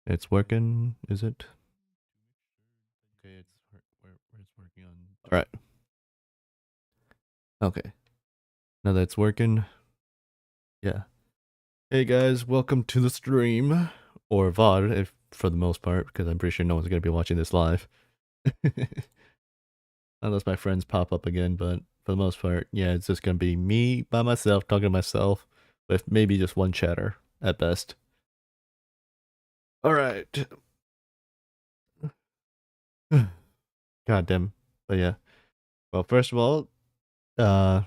It's working, is it? Okay, it's working on. All right. Okay. Now that's working. Yeah. Hey guys, welcome to the stream or VOD, if for the most part, because I'm pretty sure no one's gonna be watching this live, unless my friends pop up again. But for the most part, yeah, it's just gonna be me by myself talking to myself, with maybe just one chatter at best. All right. God damn. But yeah. Well, first of all, uh,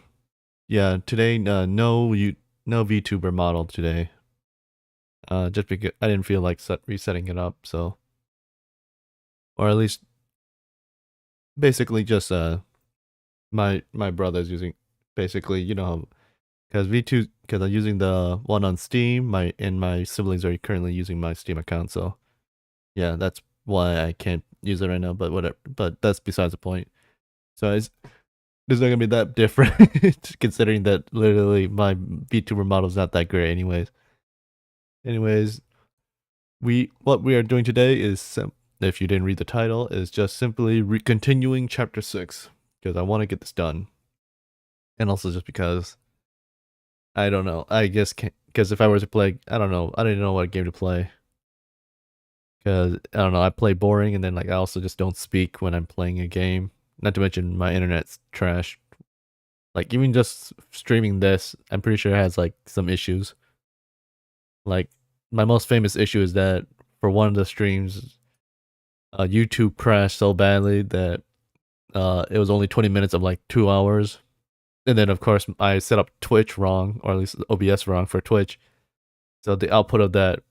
yeah, today, no VTuber model today. Just because I didn't feel like resetting it up, so, or at least basically just my brother's using, basically, because V2, because I'm using the one on Steam, my siblings are currently using my Steam account, so yeah, that's why I can't use it right now. But whatever, but that's besides the point. So it's not gonna be that different, considering that literally my VTuber model's not that great, anyways. Anyways, what we are doing today is, if you didn't read the title, is just simply continuing chapter 6, because I want to get this done, and also just because I don't know, I guess, because if I were to play, I don't know, I didn't know what game to play, because I don't know, I play boring, and then like I also just don't speak when I'm playing a game, not to mention my internet's trash. Like, even just streaming this, I'm pretty sure it has like some issues. Like, my most famous issue is that for one of the streams, YouTube crashed so badly that it was only 20 minutes of like 2 hours. And then, of course, I set up Twitch wrong, or at least OBS wrong for Twitch. So the output of that,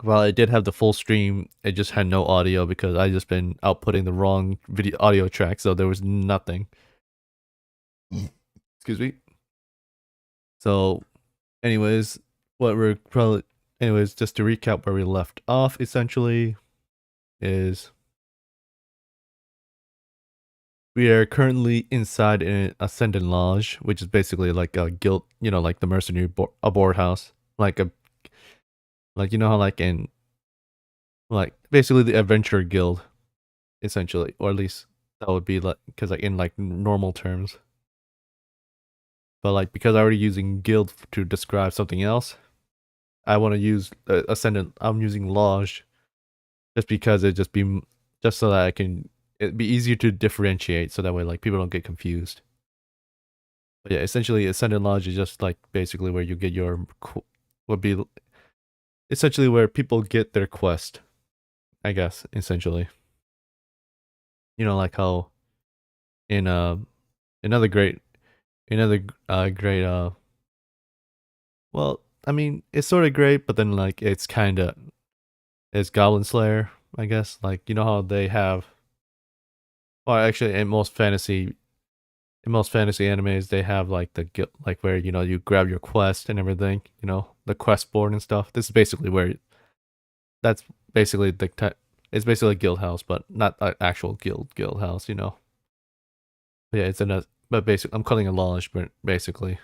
while I did have the full stream, it just had no audio because I just been outputting the wrong video audio track. So there was nothing. Excuse me. So, anyways, what we're probably, anyways, just to recap where we left off, essentially, is we are currently inside an Ascendant Lodge, which is basically like a guild, like the mercenary a board house, like how like in like basically the adventure guild, essentially, or at least that would be like, because like in like normal terms. But like, because I'm already using guild to describe something else, I want to use Ascendant. I'm using Lodge just because just so that it'd be easier to differentiate, so that way like people don't get confused. But yeah, essentially, Ascendant Lodge is just like basically where you get your would be essentially where people get their quest, I guess. Essentially, like how in another great great well, I mean, it's sort of great, but then like it's Goblin Slayer, I guess. Like, how they have, well, actually, in most fantasy animes, they have like like where you grab your quest and everything, the quest board and stuff. This is basically where that's basically the type. It's basically a guild house, but not an actual guild house. But yeah, it's in a but basically I'm calling it lodge, but basically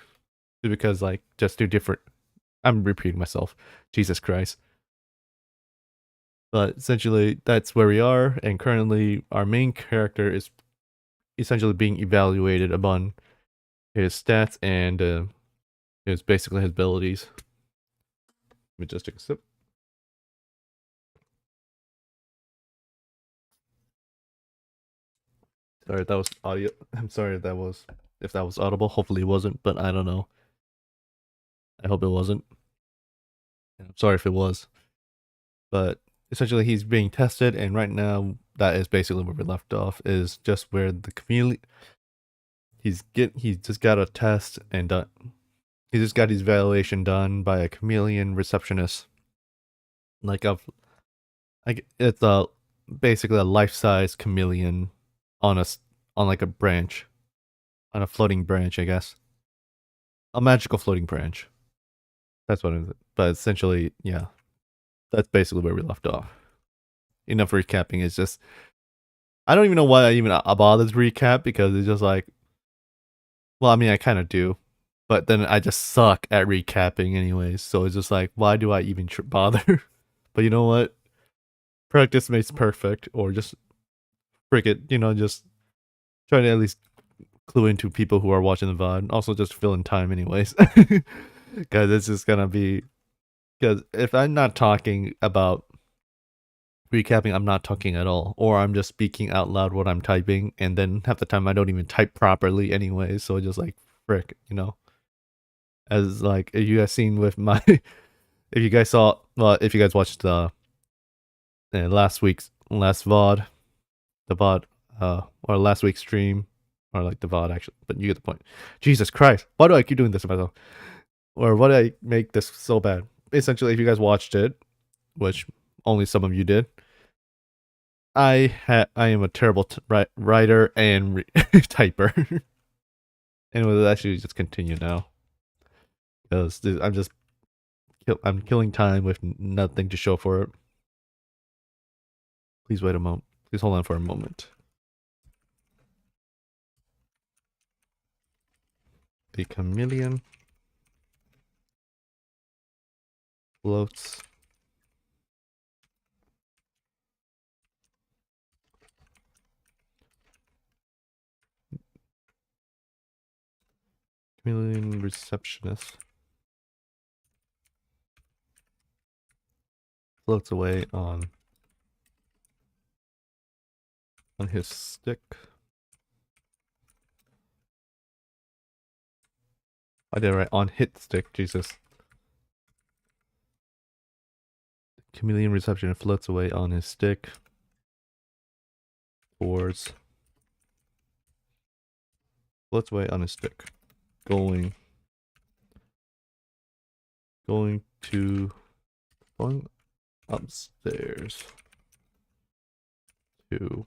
because like just two different. I'm repeating myself. Jesus Christ. But essentially, that's where we are, and currently our main character is essentially being evaluated upon his stats and his basically his abilities. Let me just take a sip. Sorry, that was audio. I'm sorry if that was audible. Hopefully it wasn't, but I don't know. I hope it wasn't. I'm sorry if it was. But essentially, he's being tested, and right now, that is basically where we left off. Is just where the chameleon. He just got a test and done. He just got his evaluation done by a chameleon receptionist. Like it's a basically a life size chameleon on on like a branch, on a floating branch, I guess. A magical floating branch. That's what it is. But essentially, yeah, that's basically where we left off. Enough recapping. It's just I don't even know why I even bother to recap, because it's just like, well, I mean, I kind of do, but then I just suck at recapping anyways. So it's just like, why do I even bother? But you know what? Practice makes perfect, or just frick it, just try to at least clue into people who are watching the VOD. Also, just fill in time, anyways. Because it's just gonna be. Because if I'm not talking about recapping, I'm not talking at all, or I'm just speaking out loud what I'm typing, and then half the time I don't even type properly, anyways. So just like frick, as like if you guys seen with my, if you guys saw, well, if you guys watched the last week's last VOD, the VOD, or last week's stream, or like the VOD actually, but you get the point. Jesus Christ, why do I keep doing this to myself? Or why do I make this so bad? Essentially, if you guys watched it, which only some of you did, I am a terrible writer and typer. And we'll actually just continue now because I'm killing time with nothing to show for it. Please wait a moment. Please hold on for a moment. The chameleon floats chameleon receptionist floats away on his stick. I did it right, on hit stick. Jesus. Chameleon receptionist floats away on his stick towards. Floats away on his stick, going to going upstairs to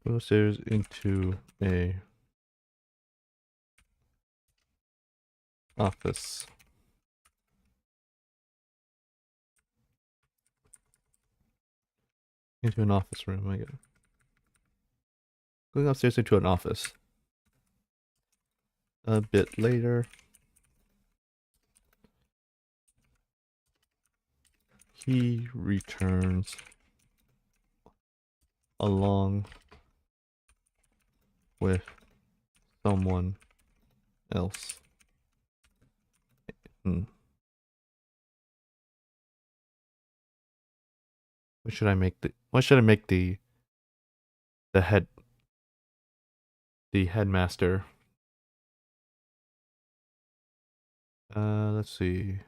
go upstairs into a office. Into an office room, I guess. Going upstairs into an office. A bit later, he returns along with someone else. What should I make the headmaster? Let's see.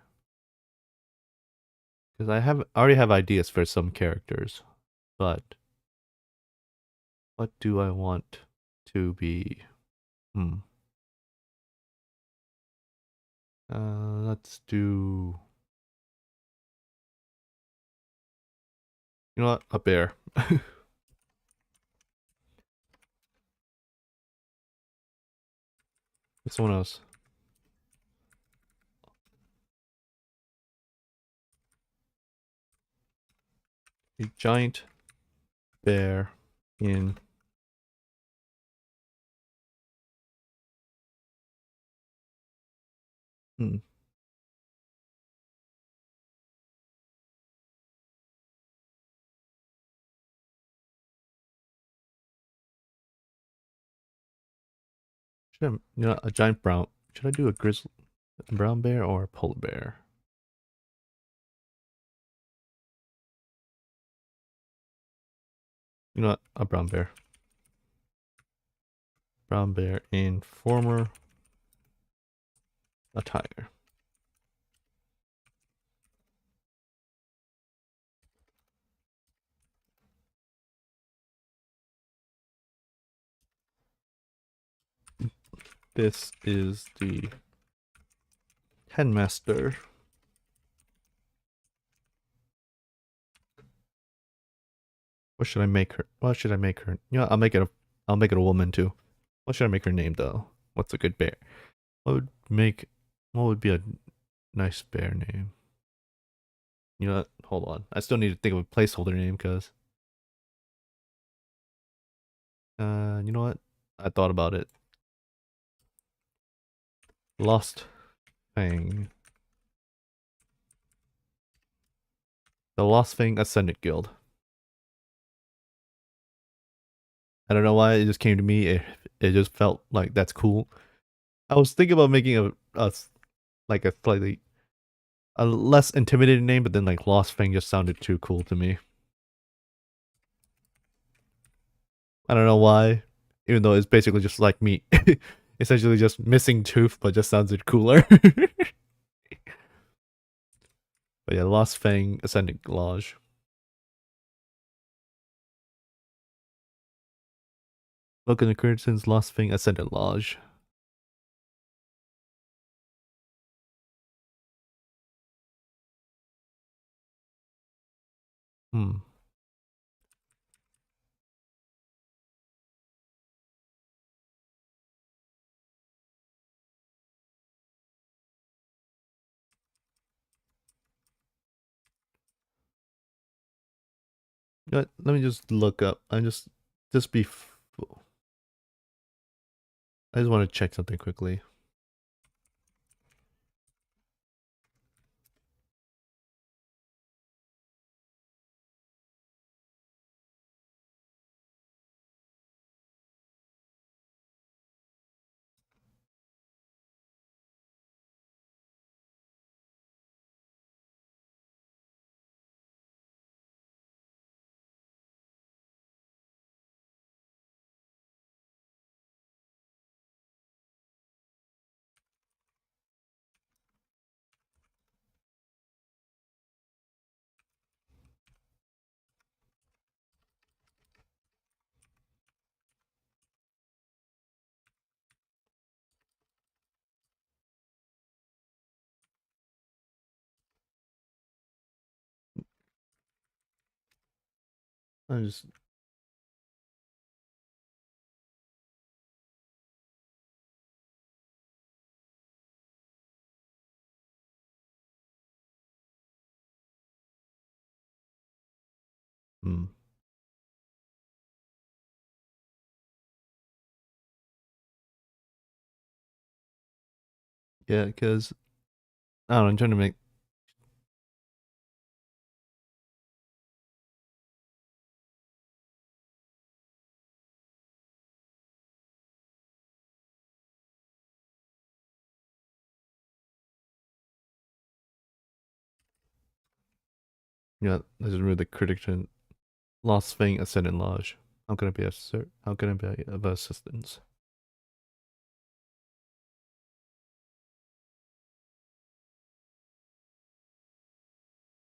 Because I already have ideas for some characters, but what do I want to be? Let's do. You know what? A bear. Someone else. A giant bear in hmm. A giant brown. Should I do a grizzly brown bear or a polar bear? You know what? A brown bear. Brown bear in former attire. This is the headmaster. What should I make her? What should I make her? You know, I'll make it a woman too. What should I make her name though? What's a good bear? What would make? What would be a nice bear name? You know what? Hold on. I still need to think of a placeholder name because. You know what? I thought about it. Lost Fang. The Lost Fang Ascendant Guild. I don't know why it just came to me. It just felt like that's cool. I was thinking about making like a slightly a less intimidating name, but then like Lost Fang just sounded too cool to me. I don't know why, even though it's basically just like me, essentially just missing tooth, but just sounded cooler. But yeah, Lost Fang Ascendant Lodge. Look in the curtains, Lost Fang Ascendant Lodge. Hmm. You know what? Let me just look up. Just be. I just want to check something quickly. I just. Hmm. Yeah, because I don't know. I'm trying to make. Yeah, let's just remove the critic to Lost Fang Ascendant Lodge. How can I be How can I be of assistance?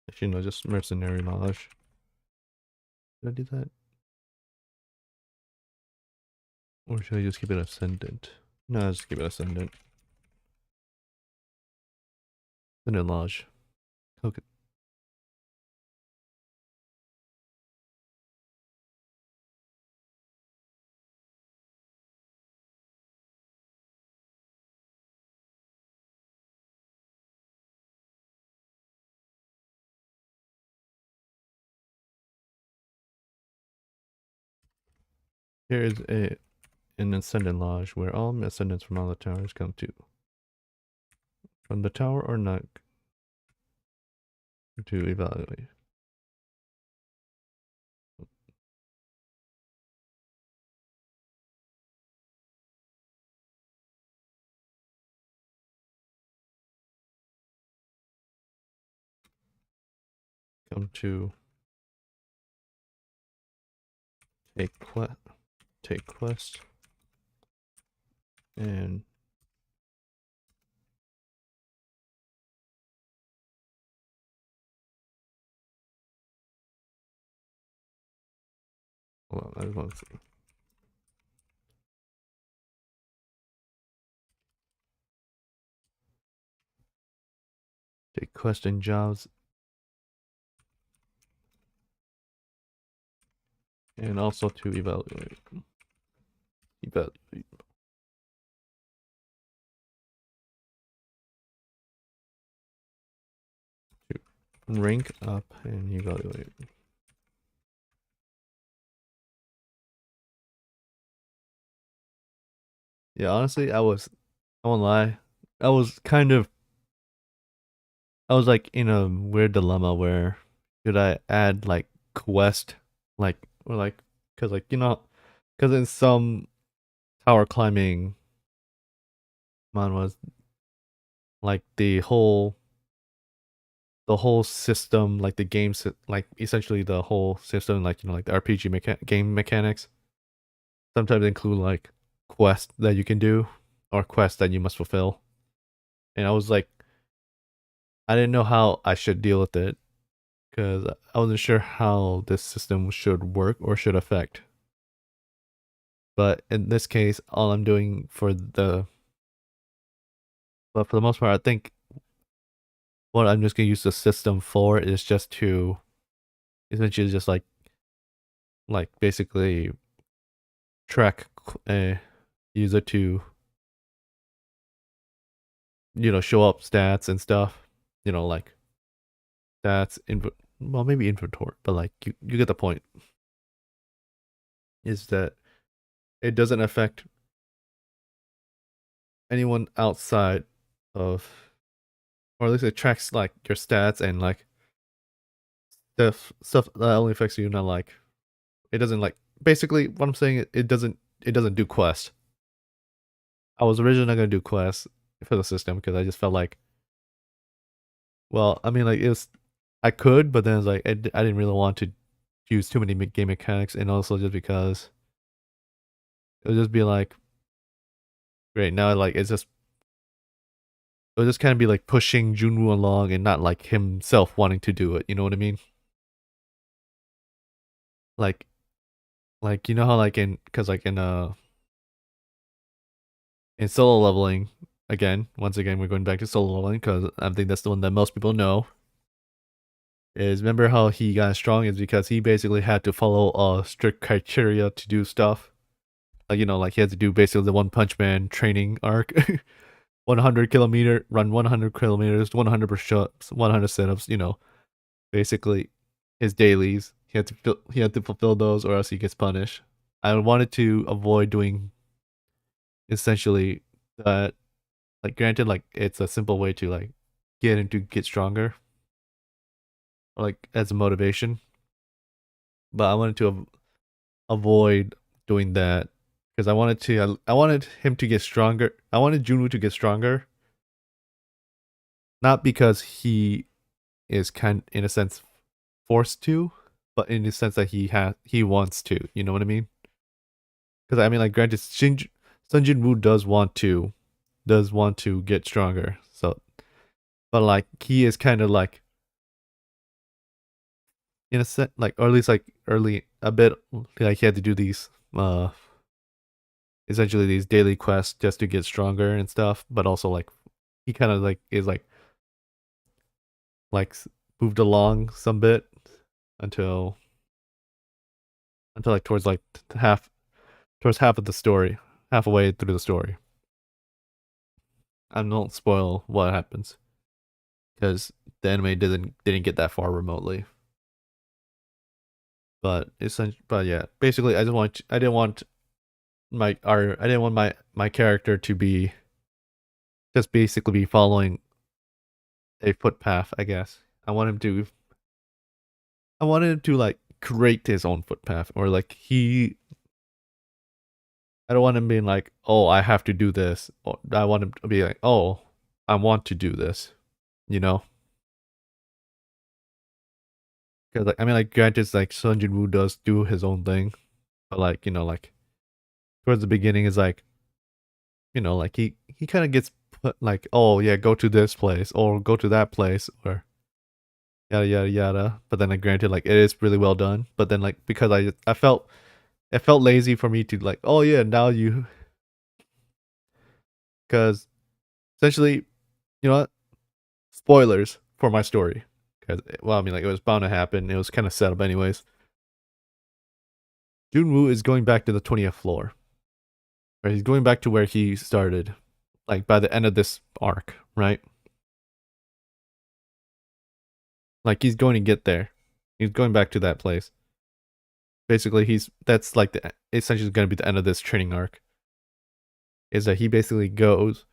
Actually, no, just Mercenary Lodge. Did I do that? Or should I just keep it Ascendant? No, I'll just keep it Ascendant. Ascendant Lodge. Okay. Here is an Ascendant Lodge where all ascendants from all the towers come to. From the tower or not to evaluate. Come to take quest. Take quest. And hold on, I just want to see. Take quest and jobs. And also to evaluate. Evaluate. To rank up and evaluate. Yeah, honestly, I won't lie. I was kind of I was like in a weird dilemma where should I add like quest, like or like because like because in some tower climbing manhwas, like the whole system, like the game, like essentially the whole system, like like the RPG game mechanics, sometimes include like quests that you can do or quests that you must fulfill. And I was like, I didn't know how I should deal with it because I wasn't sure how this system should work or should affect. But in this case, all I'm doing but for the most part, I think what I'm just gonna use the system for is just to essentially just like basically track a user to show up stats and stuff. Like stats, well maybe inventory, but like you get the point. Is that it doesn't affect anyone outside of, or at least it tracks like your stats and like stuff that only affects you, not like it doesn't like basically what I'm saying. It doesn't do quests. I was originally gonna do quests for the system because I just felt like, well, I mean, like it was, I could, but then it's like I didn't really want to use too many game mechanics, and also just because it would just be like, great, now like it'll just kind of be like pushing Junwoo along and not like himself wanting to do it. You know what I mean? Like you know how like in because like in solo leveling, again, once again we're going back to solo leveling because I think that's the one that most people know. Is remember how he got strong is because he basically had to follow a strict criteria to do stuff. Like like he had to do basically the One Punch Man training arc. 100 kilometer run, 100 kilometers, 100 push-ups, 100 sit-ups. Basically his dailies. He had to fulfill those, or else he gets punished. I wanted to avoid doing essentially that. Like, granted, like it's a simple way to like get stronger, or like as a motivation. But I wanted to avoid doing that because I wanted him to get stronger. I wanted Junwoo to get stronger, not because he is kind in a sense forced to, but in the sense that he wants to. You know what I mean? Because I mean, like, granted, Sun Jin Woo does want to get stronger. So, but like he is kind of like in a sense, like, or at least like early a bit, like he had to do these essentially these daily quests just to get stronger and stuff. But also like he kind of like is like moved along some bit until like towards like half towards half of the story, halfway through the story. I don't spoil what happens because the anime didn't get that far remotely. But but yeah, basically, I didn't want my character to be just basically be following a footpath. I guess I wanted him to like create his own footpath, or like I don't want him being like, oh, I have to do this. Or I want him to be like, oh, I want to do this. You know, because like I mean, like granted, like Sun Jin Woo does do his own thing, but like like towards the beginning is like like he kind of gets put like, oh yeah, go to this place or go to that place or yada yada yada. But then, like, granted, like it is really well done. But then, like, because I felt it felt lazy for me to like, oh yeah, now you, because essentially, you know what? Spoilers for my story. Because, well, I mean, like, it was bound to happen. It was kind of set up anyways. Junwoo is going back to the 20th floor. Right? He's going back to where he started, like by the end of this arc, right? Like he's going to get there. He's going back to that place. Basically, that's like the essentially going to be the end of this training arc. Is that he basically goes,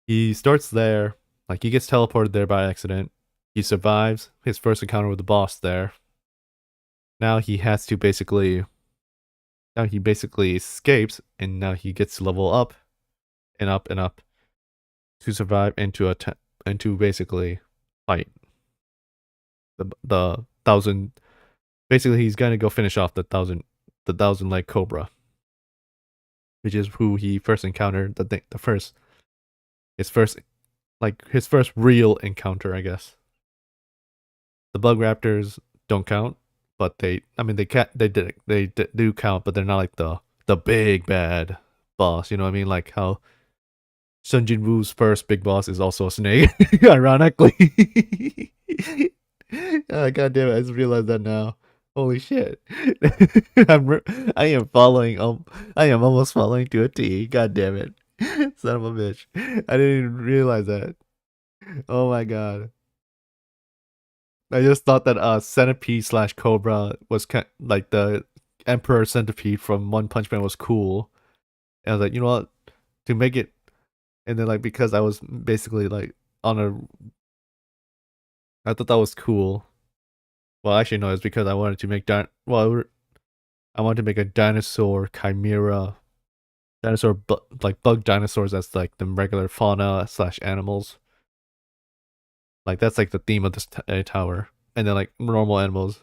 he starts there, Like he gets teleported there by accident. He survives his first encounter with the boss there. Now he has to basically now he basically escapes and now he gets to level up and up and up to survive into basically fight the thousand. Basically, he's gonna go finish off the thousand leg cobra, which is who he first encountered. The first his first his first real encounter, I guess. The bug raptors don't count, but I mean they do count, but they're not like the big bad boss. You know what I mean? Like how Sun Jin Woo's first big boss is also a snake, ironically. God damn it! I just realized that now. Holy shit! I am following. I am almost following to a T. God damn it! Son of a bitch! I didn't even realize that. Oh my god! I just thought that Centipede slash Cobra was like the Emperor Centipede from One Punch Man was cool. And I was like, you know what? To make it, and then like because I was basically like on a, I thought that was cool. Well, actually no, it's because I wanted to make I wanted to make a dinosaur chimera, like bug dinosaurs as like the regular fauna slash animals. Like that's like the theme of this tower, and then like normal animals.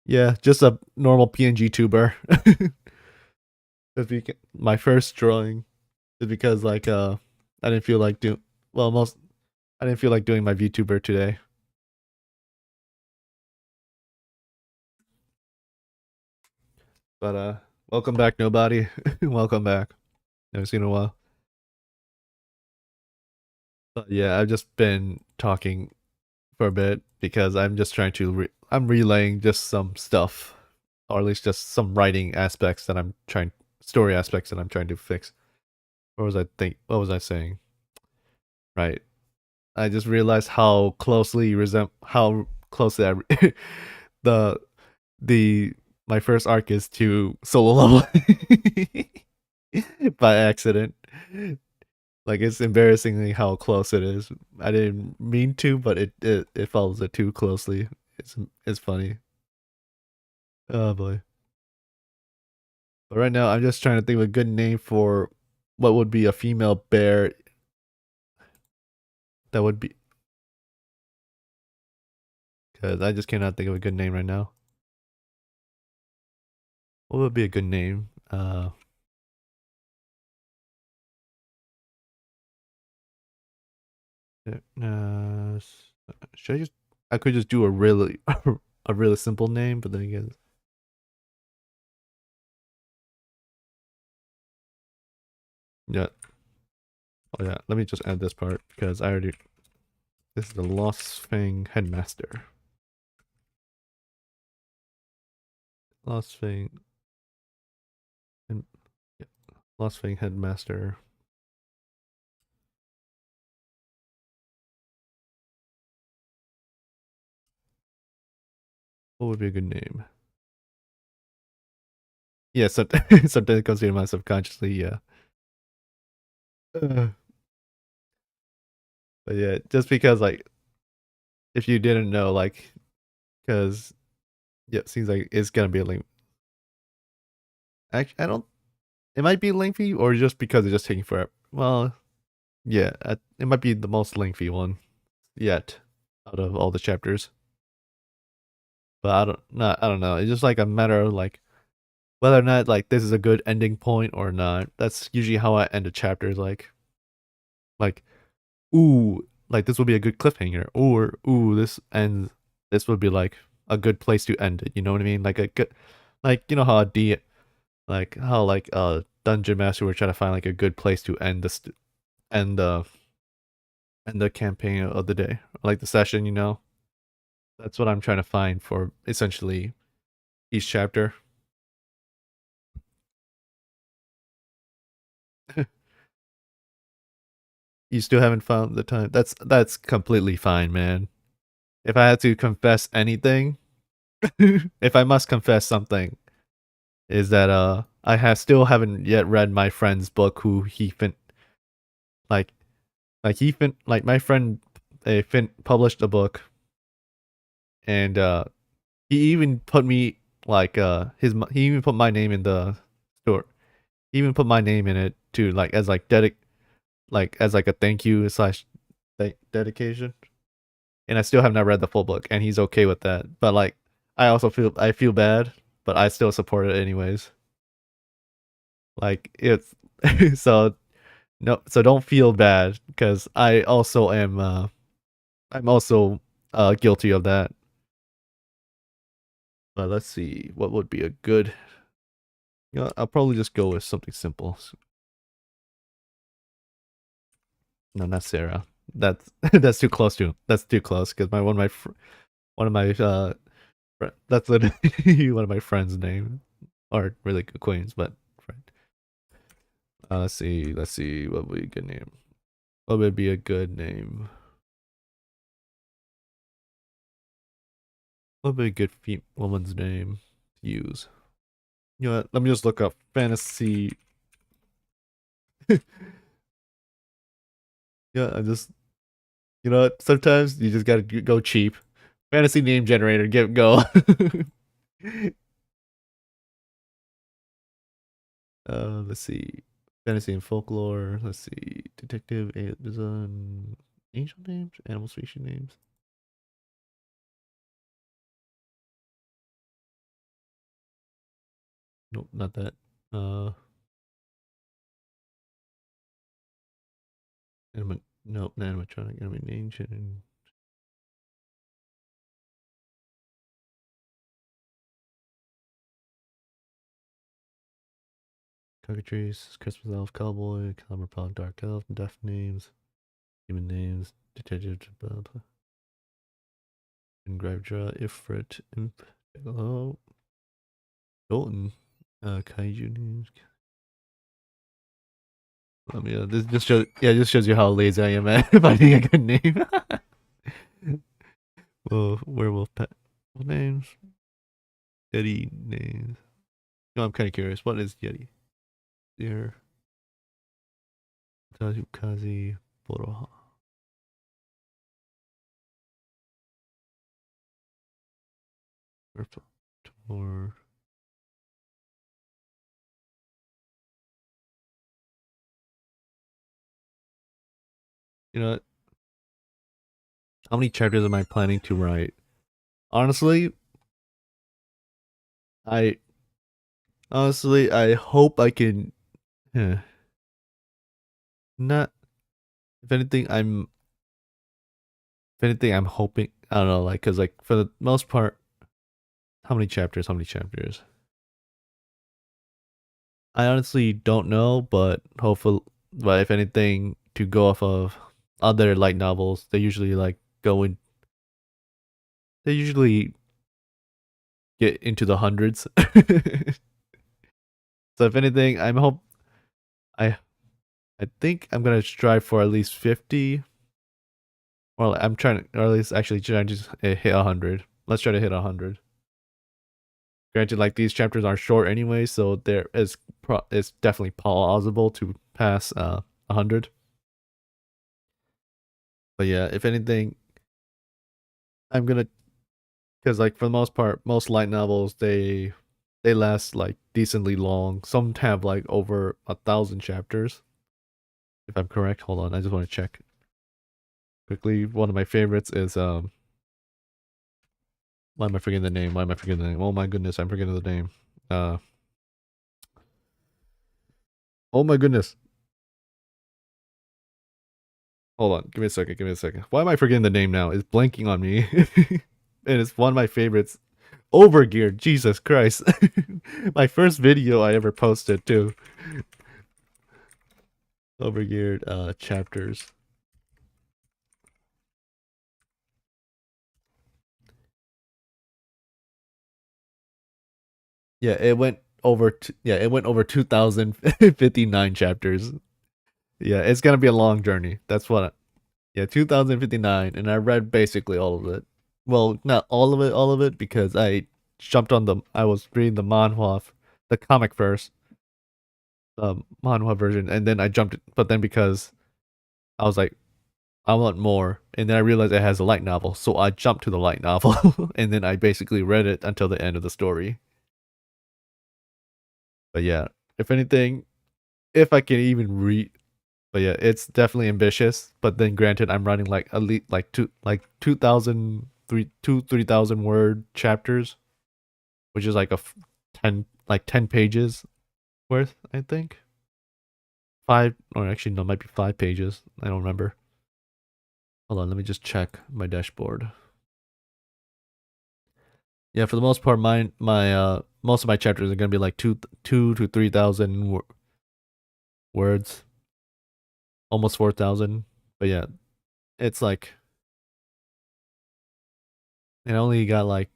Yeah, just a normal PNG tuber. My first drawing is because like I didn't feel like doing well most I didn't feel like doing my VTuber today. But welcome back nobody. Welcome back. Never seen in a while. But yeah, I've just been talking for a bit because I'm just trying to I'm relaying just some stuff, or at least just some writing aspects that I'm trying story aspects that I'm trying to fix. What was I saying? Right. I just realized how closely the the my first arc is to solo level by accident. Like it's embarrassingly how close it is. I didn't mean to, but it follows it too closely. It's funny. Oh boy. But right now I'm just trying to think of a good name for what would be a female bear that would be, because I just cannot think of a good name right now. What would be a good name? Uh, should I just? I could just do a really a really simple name, but then again, yeah. Oh yeah. Let me just add this part because I already. This is the Lost Fang Headmaster. Lost Fang and yeah, Lost Fang Headmaster. What would be a good name? Yeah, something that comes to mind subconsciously. Yeah. Uh, but yeah, just because like if you didn't know, like, because yeah, it seems like it's gonna be a link. Actually, I don't. It might be lengthy, or just because it's just taking forever. Well, yeah, it might be the most lengthy one yet out of all the chapters. But I don't know. It's just like a matter of like whether or not like this is a good ending point or not. That's usually how I end a chapter. Like ooh, like this would be a good cliffhanger, or ooh, this ends. This would be like a good place to end it. You know what I mean? Like a good, like you know how a D, like how like dungeon master would try to find like a good place to end this end the end the campaign of the day, like the session. You know, that's what I'm trying to find for essentially each chapter. You still haven't found the time. That's completely fine, man. If I had to confess anything, if I must confess something, is that I have still haven't yet read my friend's book who he like Like like my friend, published a book, and he even put me like he even put my name in the store. He even put my name in it to like as like as like a thank you slash dedication. And I still have not read the full book, and he's okay with that. But like, I feel bad, but I still support it anyways. Like it's so no, so don't feel bad because I also am. I'm also guilty of that. But let's see, what would be a good. You know, I'll probably just go with something simple. No, not Sarah. That's that's too close to. That's too close because my one of my that's literally one of my friends' name, or really good acquaintance, but friend. Let's see, what would be a good name? What would be a good name? What would be a good woman's name to use? You know what? Let me just look up fantasy. Yeah, I just you know what? Sometimes you just gotta go cheap. Fantasy name generator, get go. Let's see. Fantasy and folklore. Let's see. Detective, design, angel names, animal species names. Nope, not that. Uh, nope, not animatronic, animation. Cockatrice, Christmas elf, cowboy, copperpot, dark elf, deaf names, human names, detective, engraved draw, ifrit, imp, hello, Jolton, kaiju names. Let me, this just shows, yeah, just shows you how lazy I am at finding a good name. Well, werewolf pet names, Yeti names. No, I'm kind of curious. What is Yeti? Deer, Kazi, Boroha. Or you know, how many chapters am I planning to write? Honestly, I I hope I can. eh, Not if anything, I'm hoping. I don't know, like, cause like for the most part, how many chapters? How many chapters? I honestly don't know, but hopefully, but if anything, to go off of other light novels, they usually like go in. They usually get into the hundreds. So if anything, I I think I'm gonna strive for at least 50. Well, I'm trying to, or at least actually trying to just hit 100. Let's try to hit 100. Granted, like these chapters are short anyway, so it's definitely plausible to pass 100. But yeah, if anything, I'm gonna because like for the most part, most light novels they last like decently long. Some have like over 1,000 chapters, if I'm correct. Hold on, I just want to check quickly. One of my favorites is why am I forgetting the name? Why am I forgetting the name? Oh my goodness, I'm forgetting the name. Uh, oh my goodness. Hold on, give me a second. Give me a second. Why am I forgetting the name now? It's blanking on me, and it's one of my favorites. Overgeared. Jesus Christ. My first video I ever posted too. Overgeared chapters. Yeah, it went over 2059 chapters. Yeah, it's gonna be a long journey. Yeah, 2059, and I read basically all of it. Well, not all of it, because I was reading the manhwa, the comic first, the manhwa version, and then I jumped, but then because I was like, I want more. And then I realized it has a light novel, so I jumped to the light novel, and then I basically read it until the end of the story. But yeah, if anything, if I can even read, but yeah, it's definitely ambitious. But then, granted, I'm writing like at least like 3,000 word chapters, which is like 10 pages worth, I think. Five, or actually no, it might be 5 pages. I don't remember. Hold on, let me just check my dashboard. Yeah, for the most part, my most of my chapters are gonna be like two to 3,000 words, almost 4,000. But yeah, it's like it only got like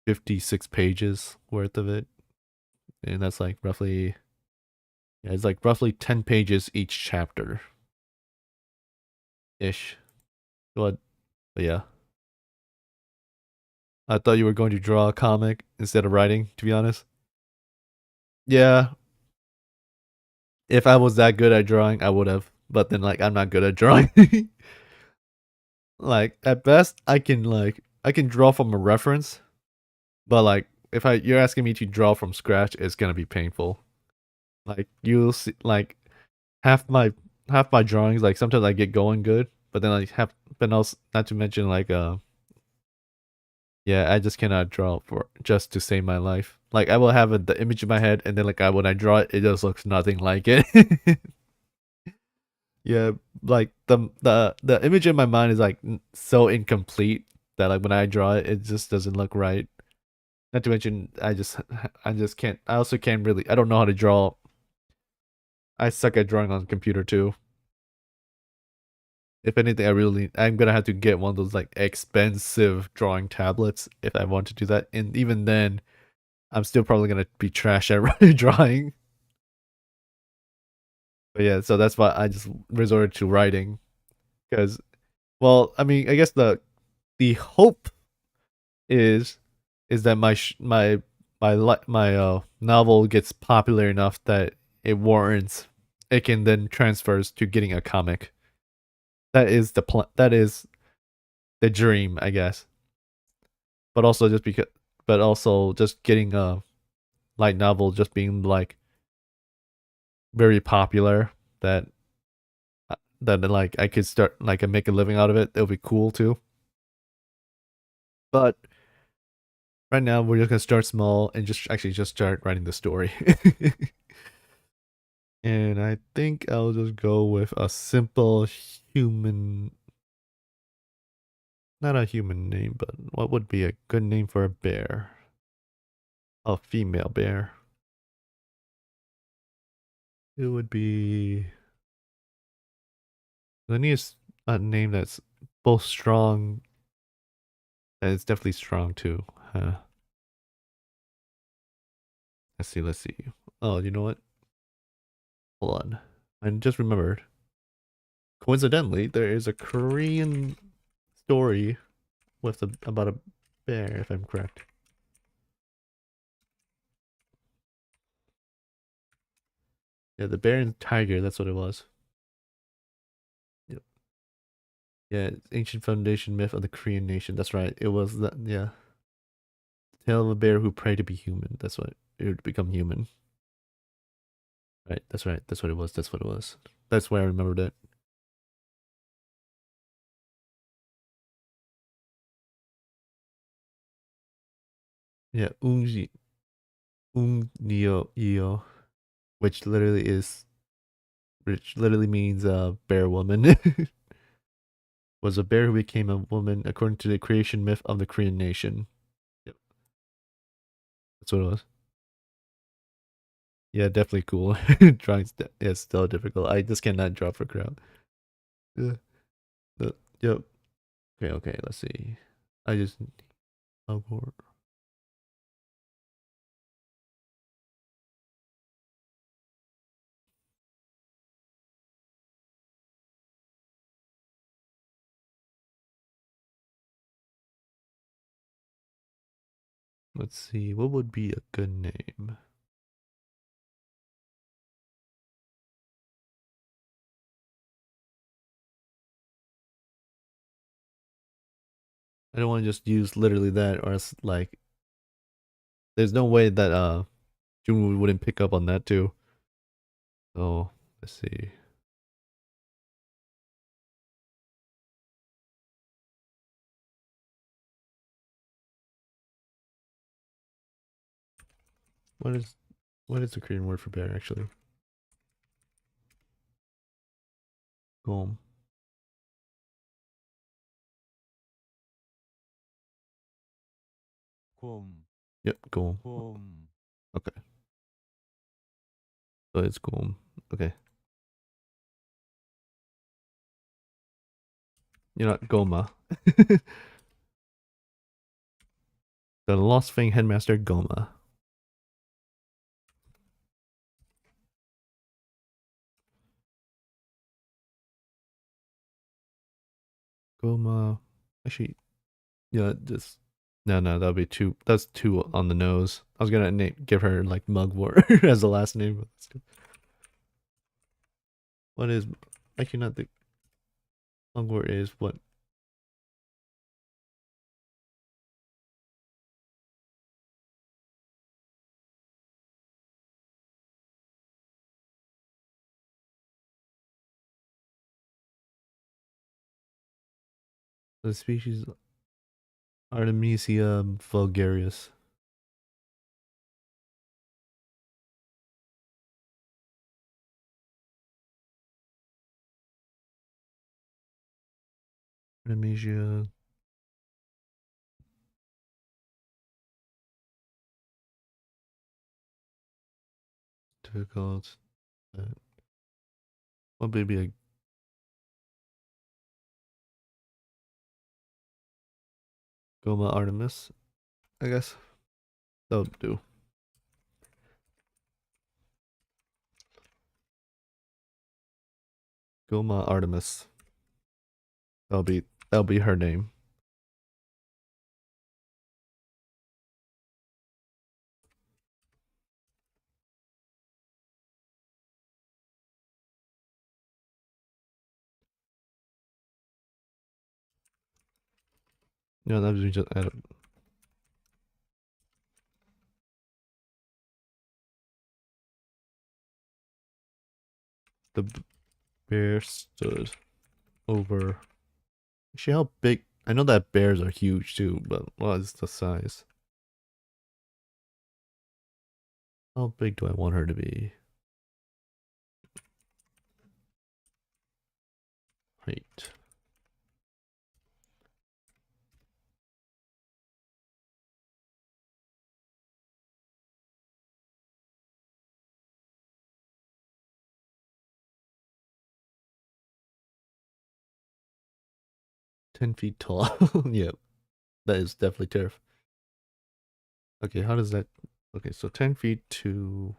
56 pages worth of it, and that's like roughly, yeah, it's like roughly 10 pages each chapter ish. But yeah, I thought you were going to draw a comic instead of writing. To be honest, yeah, if I was that good at drawing, I would have. But then, like, I'm not good at drawing. Like, at best, I can draw from a reference, but like, if you're asking me to draw from scratch, it's gonna be painful. Like, you'll see, like, half my half my drawings, like sometimes I get going good, but then like have, but also not to mention like yeah, I just cannot draw for just to save my life. Like, I will have the image in my head, and then like when I draw it, it just looks nothing like it. Yeah, like the image in my mind is like so incomplete that like when I draw it, it just doesn't look right. Not to mention, I just can't. I also can't really. I don't know how to draw. I suck at drawing on the computer too. If anything, I'm gonna have to get one of those like expensive drawing tablets if I want to do that. And even then, I'm still probably gonna be trash at drawing. But yeah, so that's why I just resorted to writing because, well, I mean, I guess the hope is that my novel gets popular enough that it warrants, it can then transfers to getting a comic. That is the that is the dream, I guess. But also just because, but also just getting a light novel just being like very popular, that that like I could start like I make a living out of it. It'll be cool too. But right now we're just gonna start small and just start writing the story. And I think I'll just go with a simple human, not a human name, but what would be a good name for a bear? A female bear. It would be, I need a name that's both strong, and it's definitely strong too. Let's see. Oh, you know what? Hold on. I just remembered. Coincidentally, there is a Korean story with about a bear, if I'm correct. Yeah, the bear and tiger, that's what it was. Yep. Yeah, ancient foundation myth of the Korean nation. That's right. It was that, yeah. Tale of a bear who prayed to be human. That's what it would become human. Right, that's right. That's what it was. That's what it was. That's why I remembered it. Yeah, Nio, which literally means bear woman. Was a bear who became a woman according to the creation myth of the Korean nation. Yep, that's what it was. Yeah, definitely cool. Drawing's yeah, it's still difficult. I just cannot draw for crowd. Yeah. Yep. Okay, okay, let's see. I just oh, let's see. What would be a good name? I don't want to just use literally that, or else like there's no way that June wouldn't pick up on that too. So let's see. What is the Korean word for bear actually? Gom. 곰, Yep, gom. 곰, Okay. So it's gom. Okay. You're not Goma. The Lost Fang Headmaster Goma. Goma. Actually, yeah, just no, that'll be too. That's too on the nose. I was gonna give her like Mugwort as the last name. But what is actually not the Mugwort is what the species Artemisia vulgaris. Artemisia difficult. What would be a Goma Artemis? I guess that'll do. Goma Artemis. That'll be her name. Yeah, that was just add the bear stood over. Actually, how big? I know that bears are huge too, but what is the size? How big do I want her to be? Height. $10 tall. Yep, that is definitely terrifying. Okay, how does that? Okay, so 10 feet to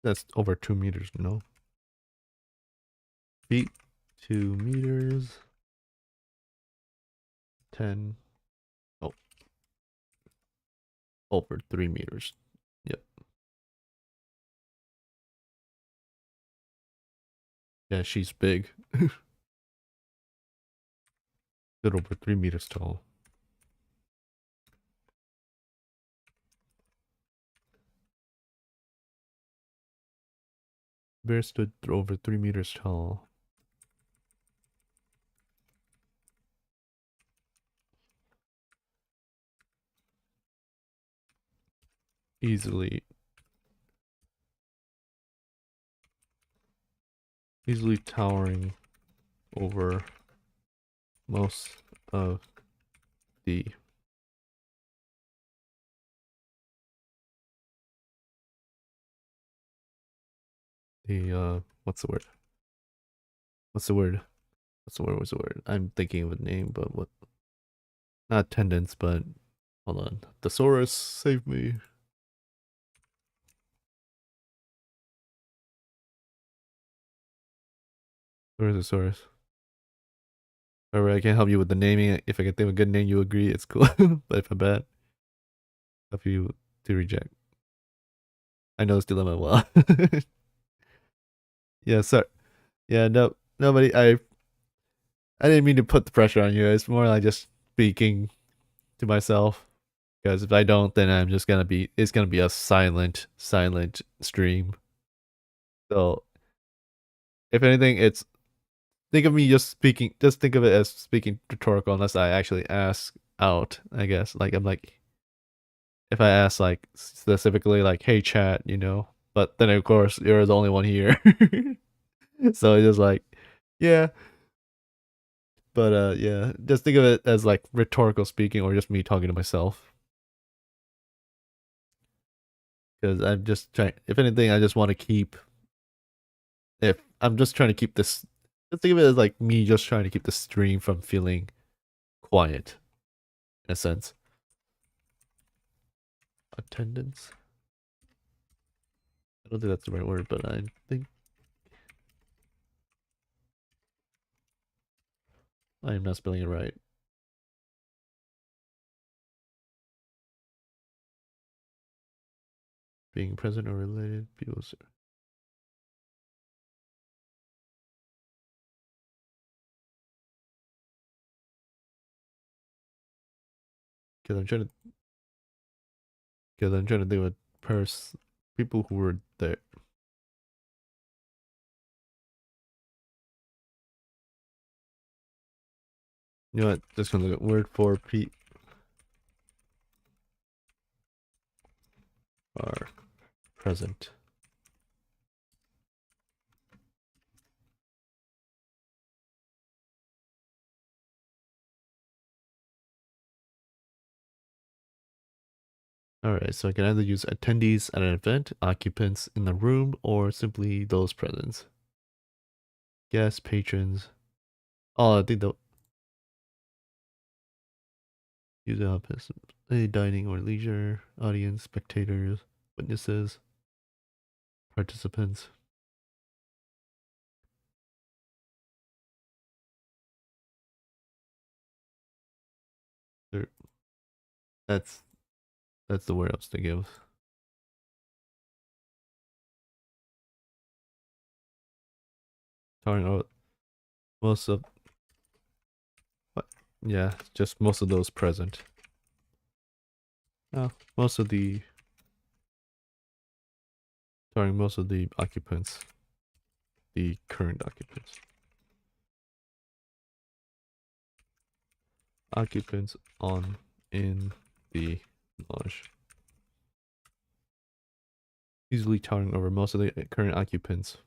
that's over 2 meters. No, feet 2 meters. 10. Oh, over 3 meters. Yep. Yeah, she's big. Good over 3 meters tall. Bear stood over 3 meters tall. Easily, easily towering over most of the what's the word? What's the word? What's the word? What's the word? I'm thinking of a name, but what? Not attendance, but hold on. Thesaurus, save me. Where's thesaurus? Alright, I can't help you with the naming. If I can think of a good name, you agree, it's cool. But if I'm bad, help you to reject. I know this dilemma well. Yeah, sorry. Yeah, no, nobody. I didn't mean to put the pressure on you. It's more like just speaking to myself. Because if I don't, then I'm just gonna be it's gonna be a silent stream. So if anything, it's think of me just speaking. Just think of it as speaking rhetorical, unless I actually ask out. I guess like I'm like if I ask like specifically like, "Hey chat," you know. But then of course you're the only one here, so it's just like, yeah. But yeah, just think of it as like rhetorical speaking, or just me talking to myself. Because I'm just trying. If anything, I just want to keep. If I'm just trying to keep this, just think of it as like me just trying to keep the stream from feeling quiet, in a sense. Attendance. I don't think that's the right word, but I think I am not spelling it right. Being present or related people. Because I'm trying to think of people who were there. You know what? Just gonna look at word for P are present. Alright, so I can either use attendees at an event, occupants in the room, or simply those present. Guests, patrons. Oh, I think the use the office, dining or leisure, audience, spectators, witnesses, participants. There, that's the word I was thinking of. Talking about most of, yeah, just most of those present. Oh, most of the occupants, the current occupants on in the lodge. Easily towering over most of the current occupants.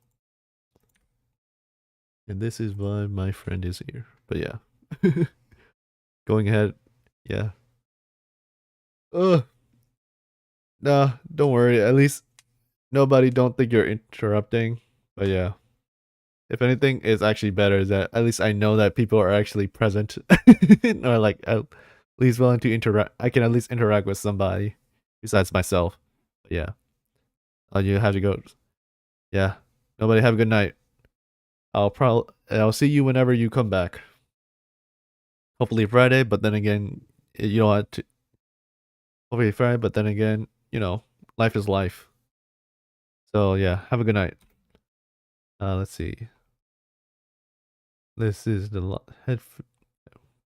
And this is why my friend is here. But yeah. Going ahead. Yeah. Ugh. Nah, don't worry. At least nobody don't think you're interrupting. But yeah. If anything, it's actually better is that at least I know that people are actually present. Or like at least willing to interact. I can at least interact with somebody besides myself. But yeah. Oh, you have to go. Yeah. Nobody have a good night. I'll see you whenever you come back. Hopefully Friday, but then again, you know what? Hopefully Friday, but then again, life is life. So yeah, have a good night. Let's see. This is the head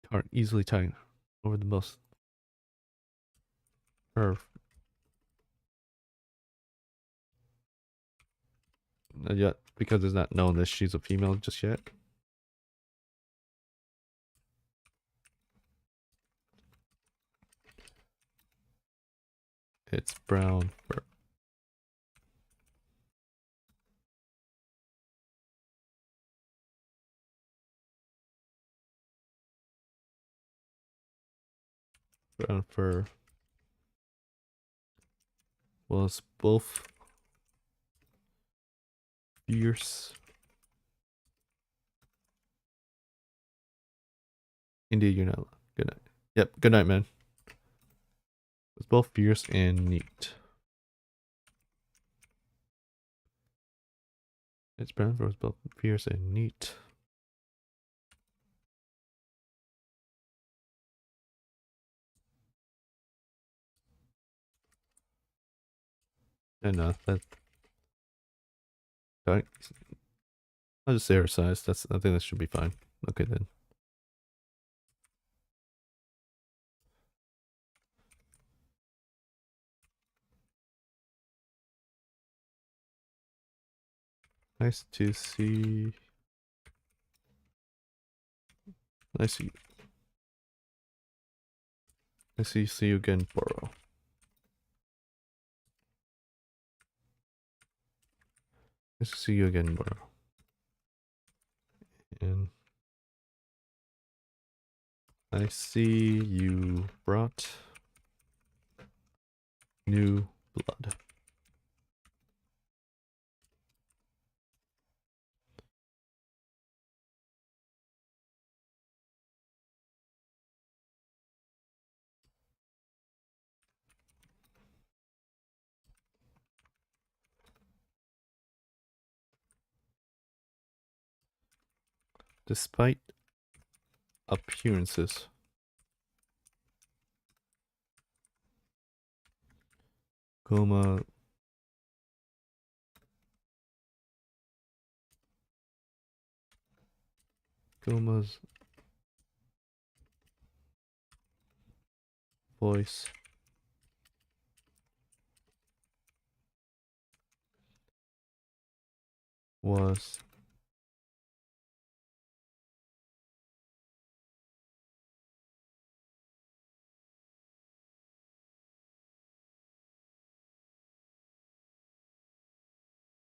card easily tying over the most. Not yet, because it's not known that she's a female just yet. It's brown fur. Brown fur was both fierce. Indeed, you're not. Good night. Yep, good night, man. It's both fierce and neat. Its brown fur was both fierce and neat. And I'll just say her size. I think that should be fine. Okay then. Nice to see. Nice to see you again, Boro. Nice to see you again, Boro. And I see you brought new blood. Despite appearances. Goma. Goma's voice was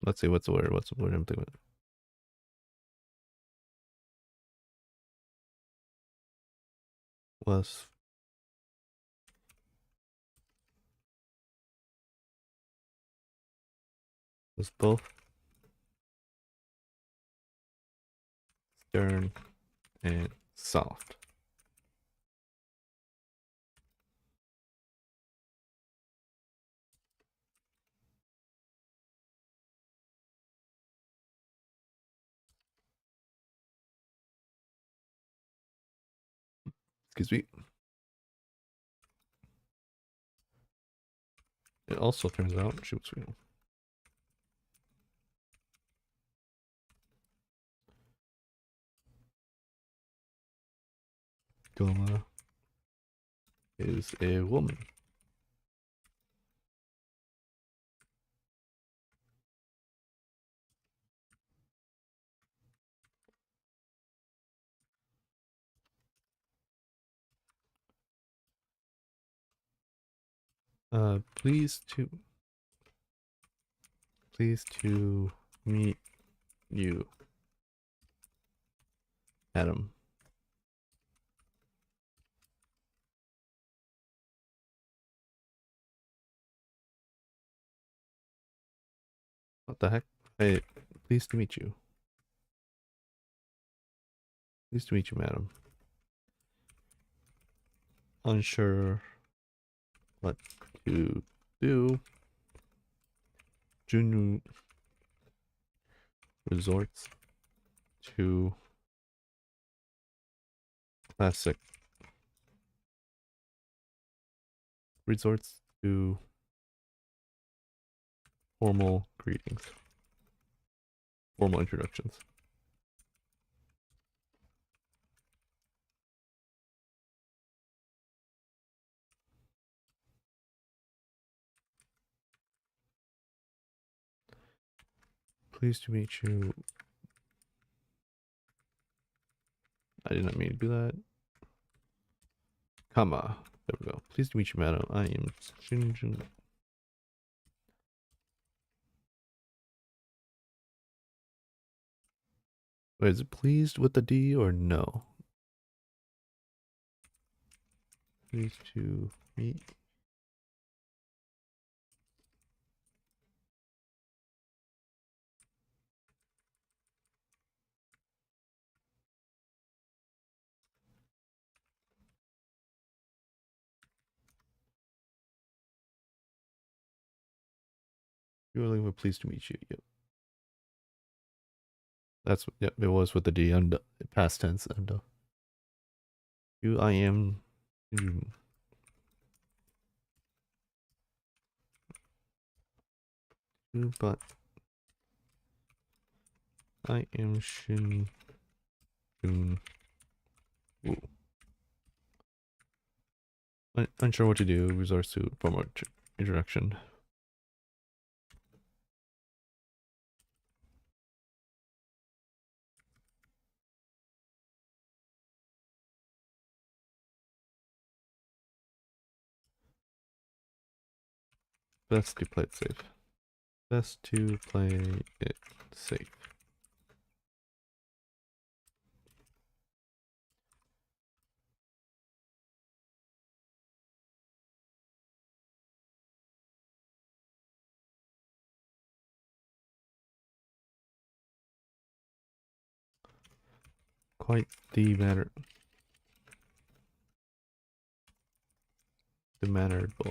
let's see what's the word I'm thinking of. Was both stern and soft. Excuse me. It also turns out, shoot, Goma is a woman. Pleased to meet you, Adam. What the heck? Hey, pleased to meet you. Pleased to meet you, madam. Unsure what to do. Junu resorts to classic. Resorts to formal greetings. Formal introductions. Pleased to meet you. I did not mean to do that. Comma. There we go. Pleased to meet you, madam. I am Shinjin. Wait, is it pleased with the D or no? Pleased to meet. You're pleased to meet you. Yep. That's yep. It was with the D and past tense and you. I am. You, but I am Shin. Jun. Unsure what to do. Resorts to formal introduction. Best to play it safe. Best to play it safe. Quite the matter. The mannered boy.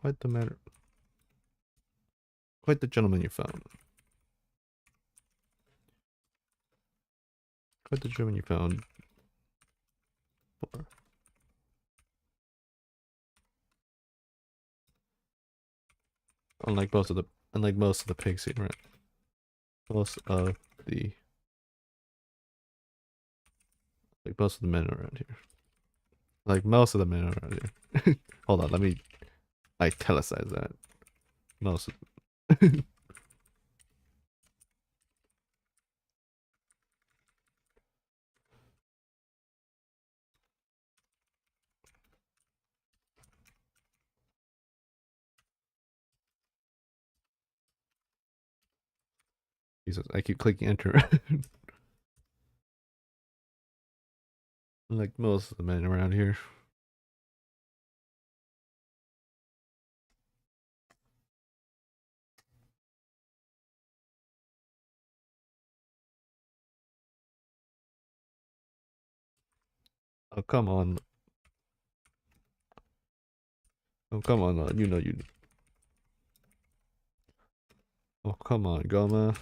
Quite the matter. Quite the gentleman you found. Quite the gentleman you found. Unlike most of the pig scene, right? Most of the most of the men around here. Like most of the men around here. Hold on, let me italicize that. Most of Jesus, I keep clicking enter. Like most of the men around here. Oh come on. Oh come on, you know you. Oh come on, Goma.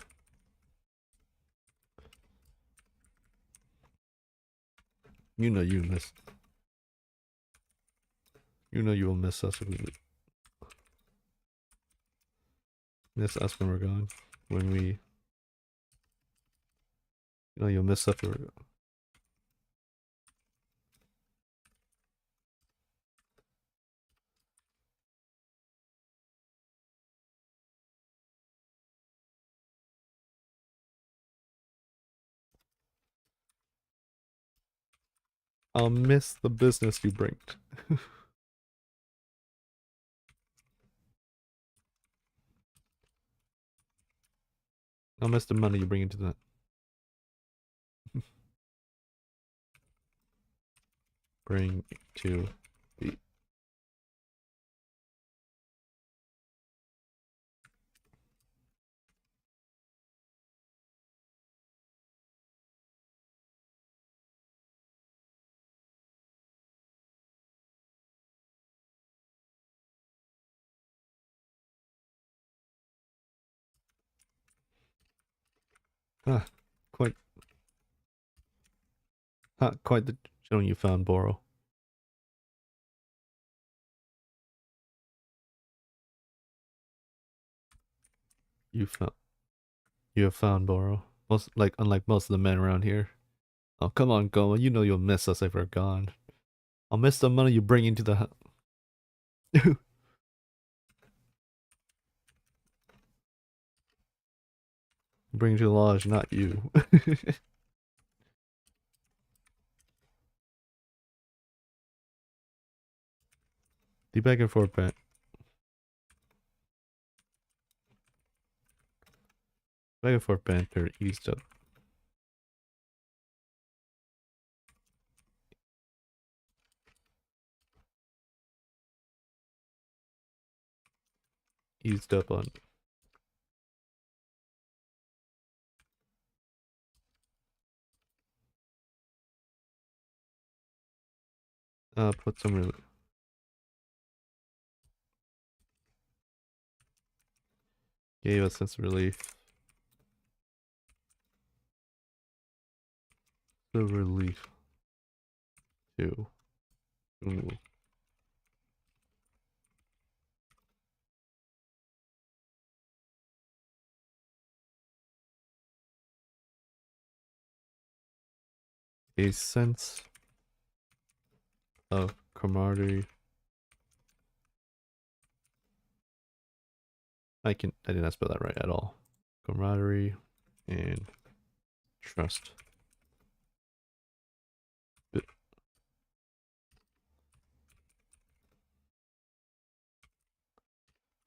You know you miss. You know you will miss us if we miss us when we're gone. When we, you know, you'll miss us if we're. I'll miss the business you bring. I'll miss the money you bring into that. Bring to the. Ah, quite. Quite the gentleman you found, Boro. You found. You have found Boro. Most unlike most of the men around here. Oh come on, Goma. You know you'll miss us if we're gone. I'll miss the money you bring into the. Bring to the lodge, not you. The back and forth banter. Back and forth banter eased up. Eased up on. Put some really. Gave us sense of relief. The relief. Too. Ooh. A sense of camaraderie. I did not spell that right at all. Camaraderie and trust.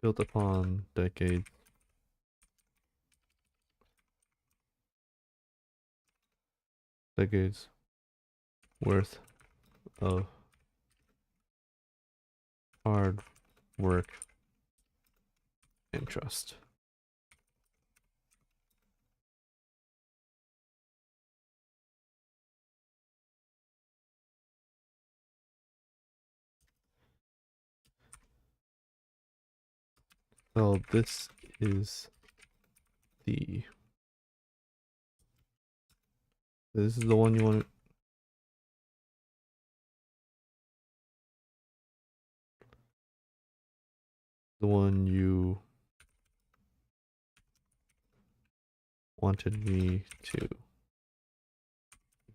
built upon decades worth of hard work and trust. So this is the one you want. The one you wanted me to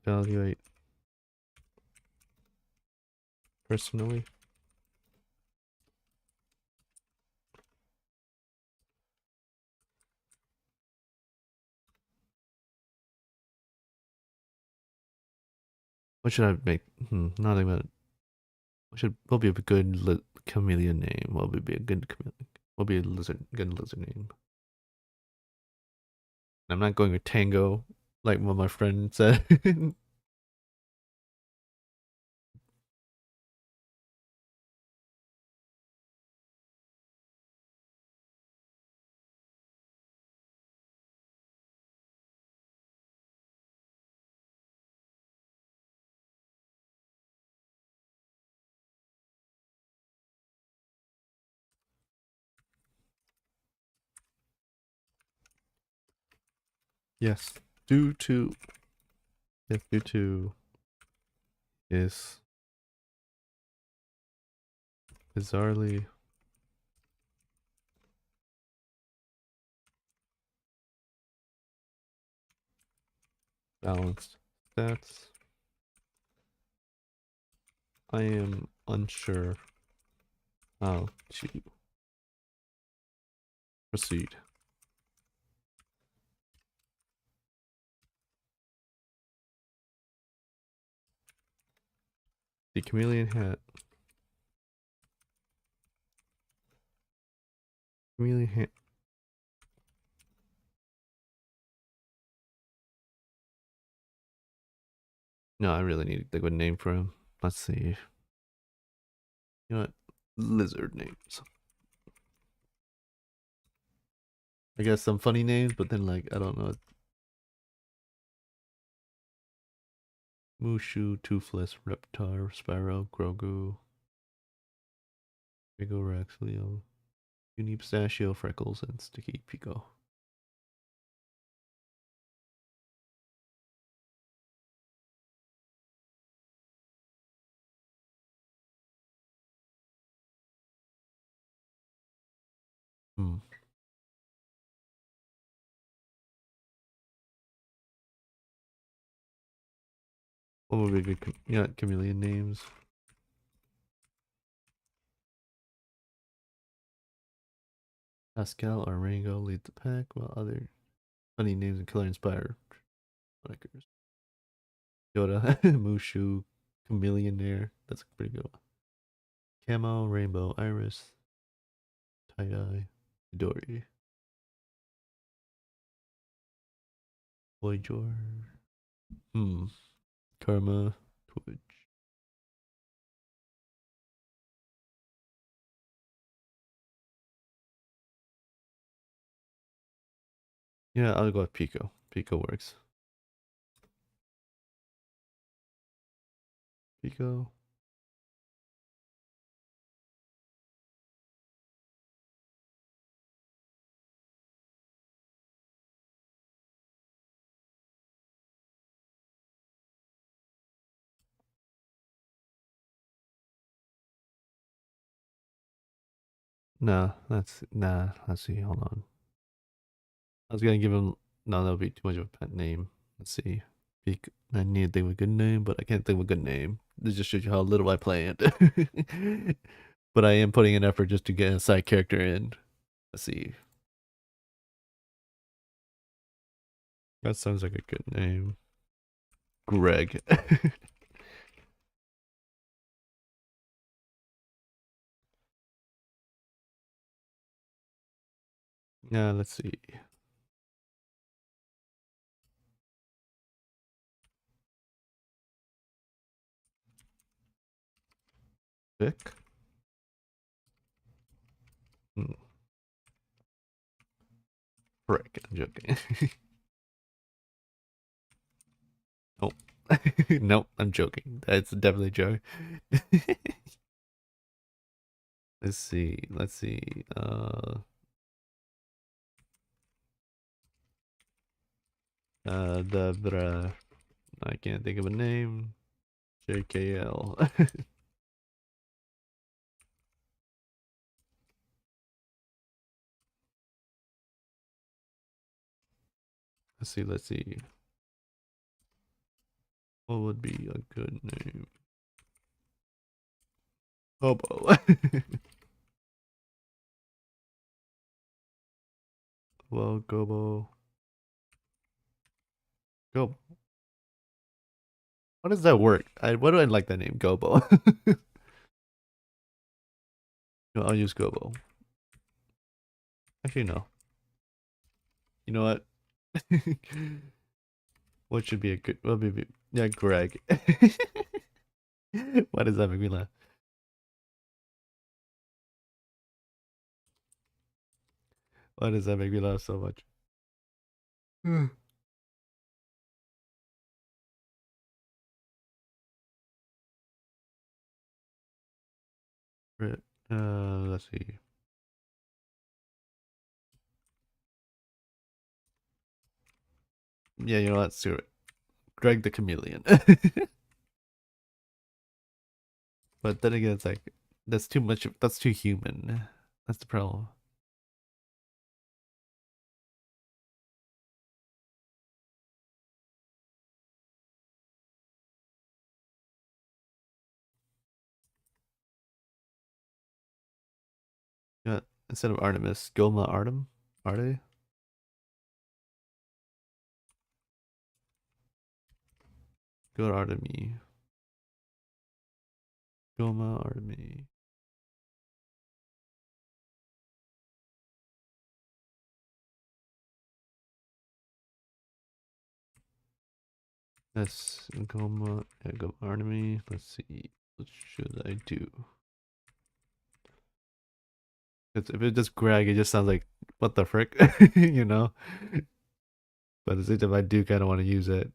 evaluate personally. What should I make? Nothing about it. What be a good chameleon name? What would be a good chameleon? What would be a good lizard name? I'm not going with Tango, like what my friend said. Yes, due to due to is bizarrely balanced stats. I am unsure how to proceed. The chameleon hat. Chameleon hat. No, I really need a good name for him. Let's see. You know what? Lizard names. I guess some funny names, but then like I don't know. Mushu, Toothless, Reptar, Spyro, Grogu, Pico Rex, Leo, Uni Pistachio, Freckles, and Sticky Pico. Hmm. What would be good? Chameleon names. Pascal or Rango lead the pack, while other funny names and killer inspire monikers. Yoda, Mushu, Chameleonaire. That's a pretty good one. Camo, Rainbow, Iris, Tie Dye, Dory, Voyager. Karma, Twitch. Yeah, I'll go with Pico. Pico works. Pico. Nah. Let's see. Hold on. I was gonna give him. No, that would be too much of a pet name. Let's see. I need to think of a good name, but I can't think of a good name. This just shows you how little I play it. But I am putting an effort just to get a side character in. Let's see. That sounds like a good name. Greg. Let's see. Vic. Hmm, frick, I'm joking. Nope. Nope, I'm joking. That's definitely a joke. Let's see. Let's see. The I can't think of a name. JKL. Let's see. Let's see. What would be a good name? Hobo. Well, Gobo. Go. How does that work? Why do I like that name? Gobo. No, I'll use Gobo. Actually, no. You know what? What should be a good? What would be? Yeah, Greg. Why does that make me laugh? Why does that make me laugh so much? Hmm. Right. Let's see. Yeah, you know what? Screw it. Greg the Chameleon. But then again, it's like that's too much. That's too human. That's the problem. Yeah. Instead of Artemis, Goma Artem. Arte. Go to Artemy. Goma Artemy. That's Goma. Yeah, Goma Artemy. Let's see. What should I do? Because if it's just Greg, it just sounds like what the frick, you know. But at the same time, I do kind of want to use it.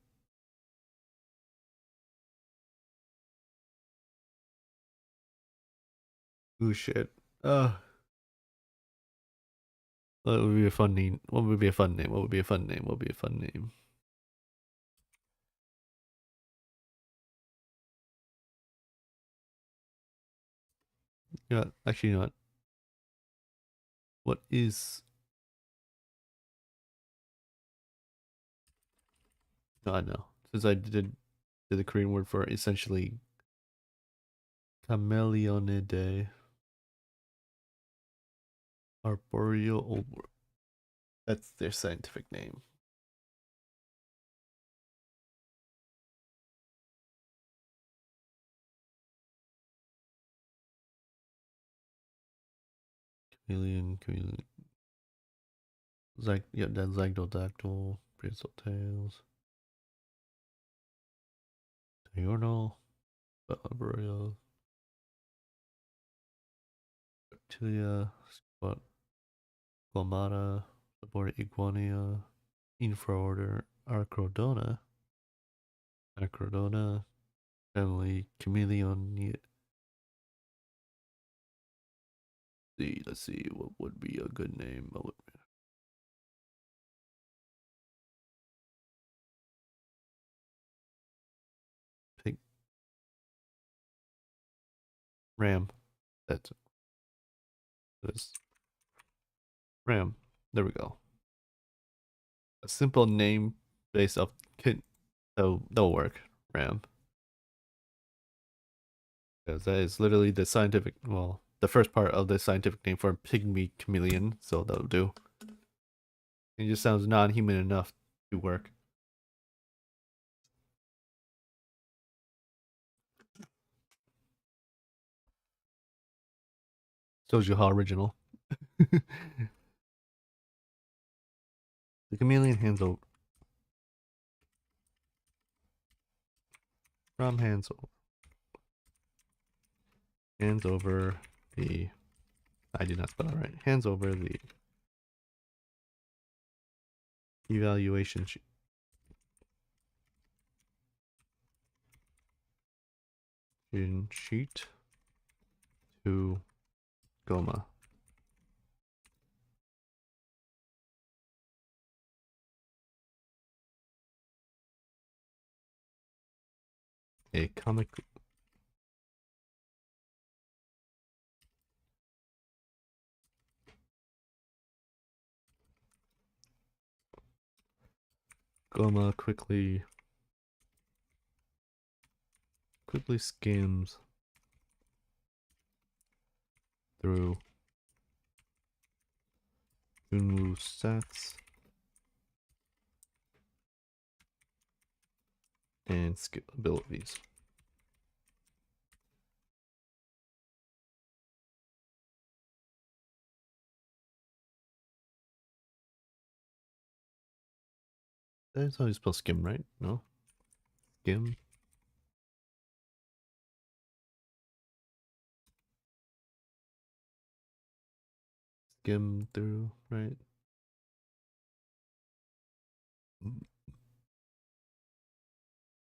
Ooh shit. What would be a fun name? What would be a fun name? What would be a fun name? What would be a fun name? Yeah, actually, you know what? What is? No, I know. Since I did the Korean word for essentially chameleonidae, arboreal old world. That's their scientific name. Chameleon. Yeah, then Zygdodactyl, prehensile tails, diurnal, arboreal, reptilia, squamata, suborder iguania, infraorder Arcrodona, family chameleon. Let's see, what would be a good name? What would pick Ram. That's this Ram. There we go. A simple name based off kid. That'll work. Ram. Because that is literally the scientific, well, the first part of the scientific name for a pygmy chameleon, so that'll do. It just sounds non-human enough to work. Shows you how original. The chameleon hands over hands over the I did not spell it right. Hands over the evaluation sheet to Goma. A comic Goma quickly skims through Junwoo stats and skill abilities. That's how you spell skim, right? No? Skim? Skim through, right?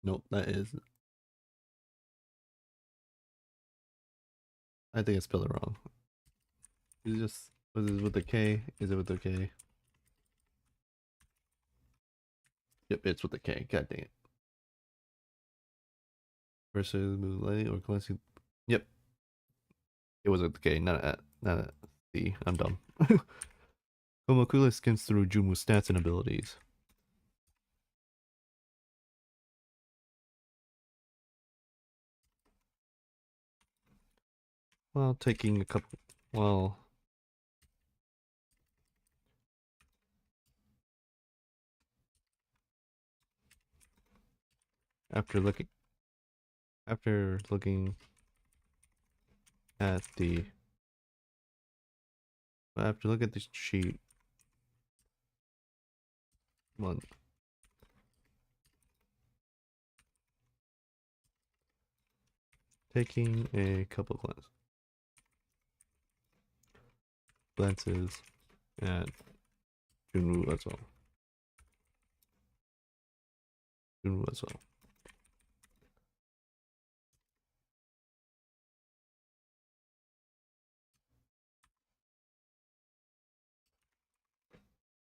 Nope, that is. I think I spelled it wrong. Is it just. Was it with the K? Is it with the K? Yep, it's with the K. God dang it. Versus Moonlight or Classic. Yep, it was with the K, not a C. I'm dumb. Komakula skims through Jumu's stats and abilities. While taking a couple. Well. After looking at the sheet one taking a couple glances at Junwoo as well.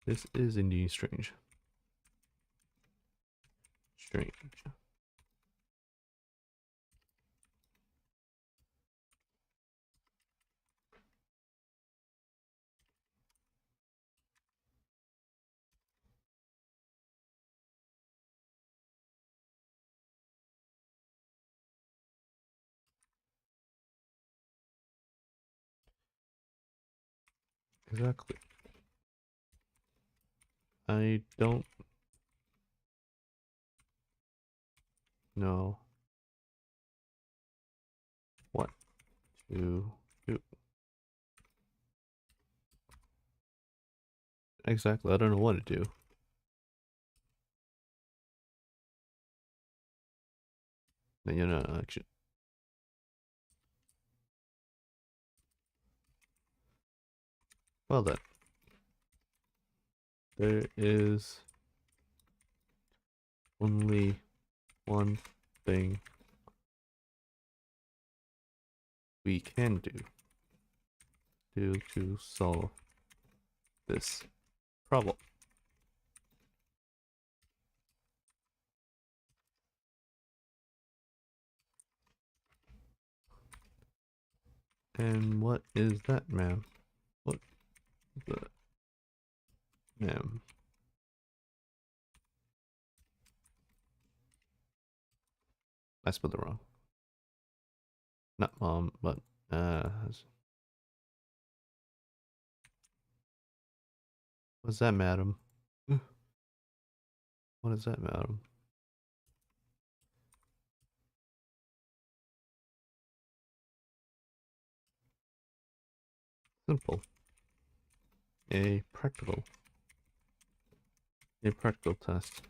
This is indeed strange. Exactly. I don't know what to do. Exactly. I don't know what to do. No, you're not actually. Well then, there is only one thing we can do to solve this problem. And what is that, ma'am? What the ma'am? I spelled it wrong. Not mom, but what's that, madam? What is that, madam? Simple. A practical A practical test.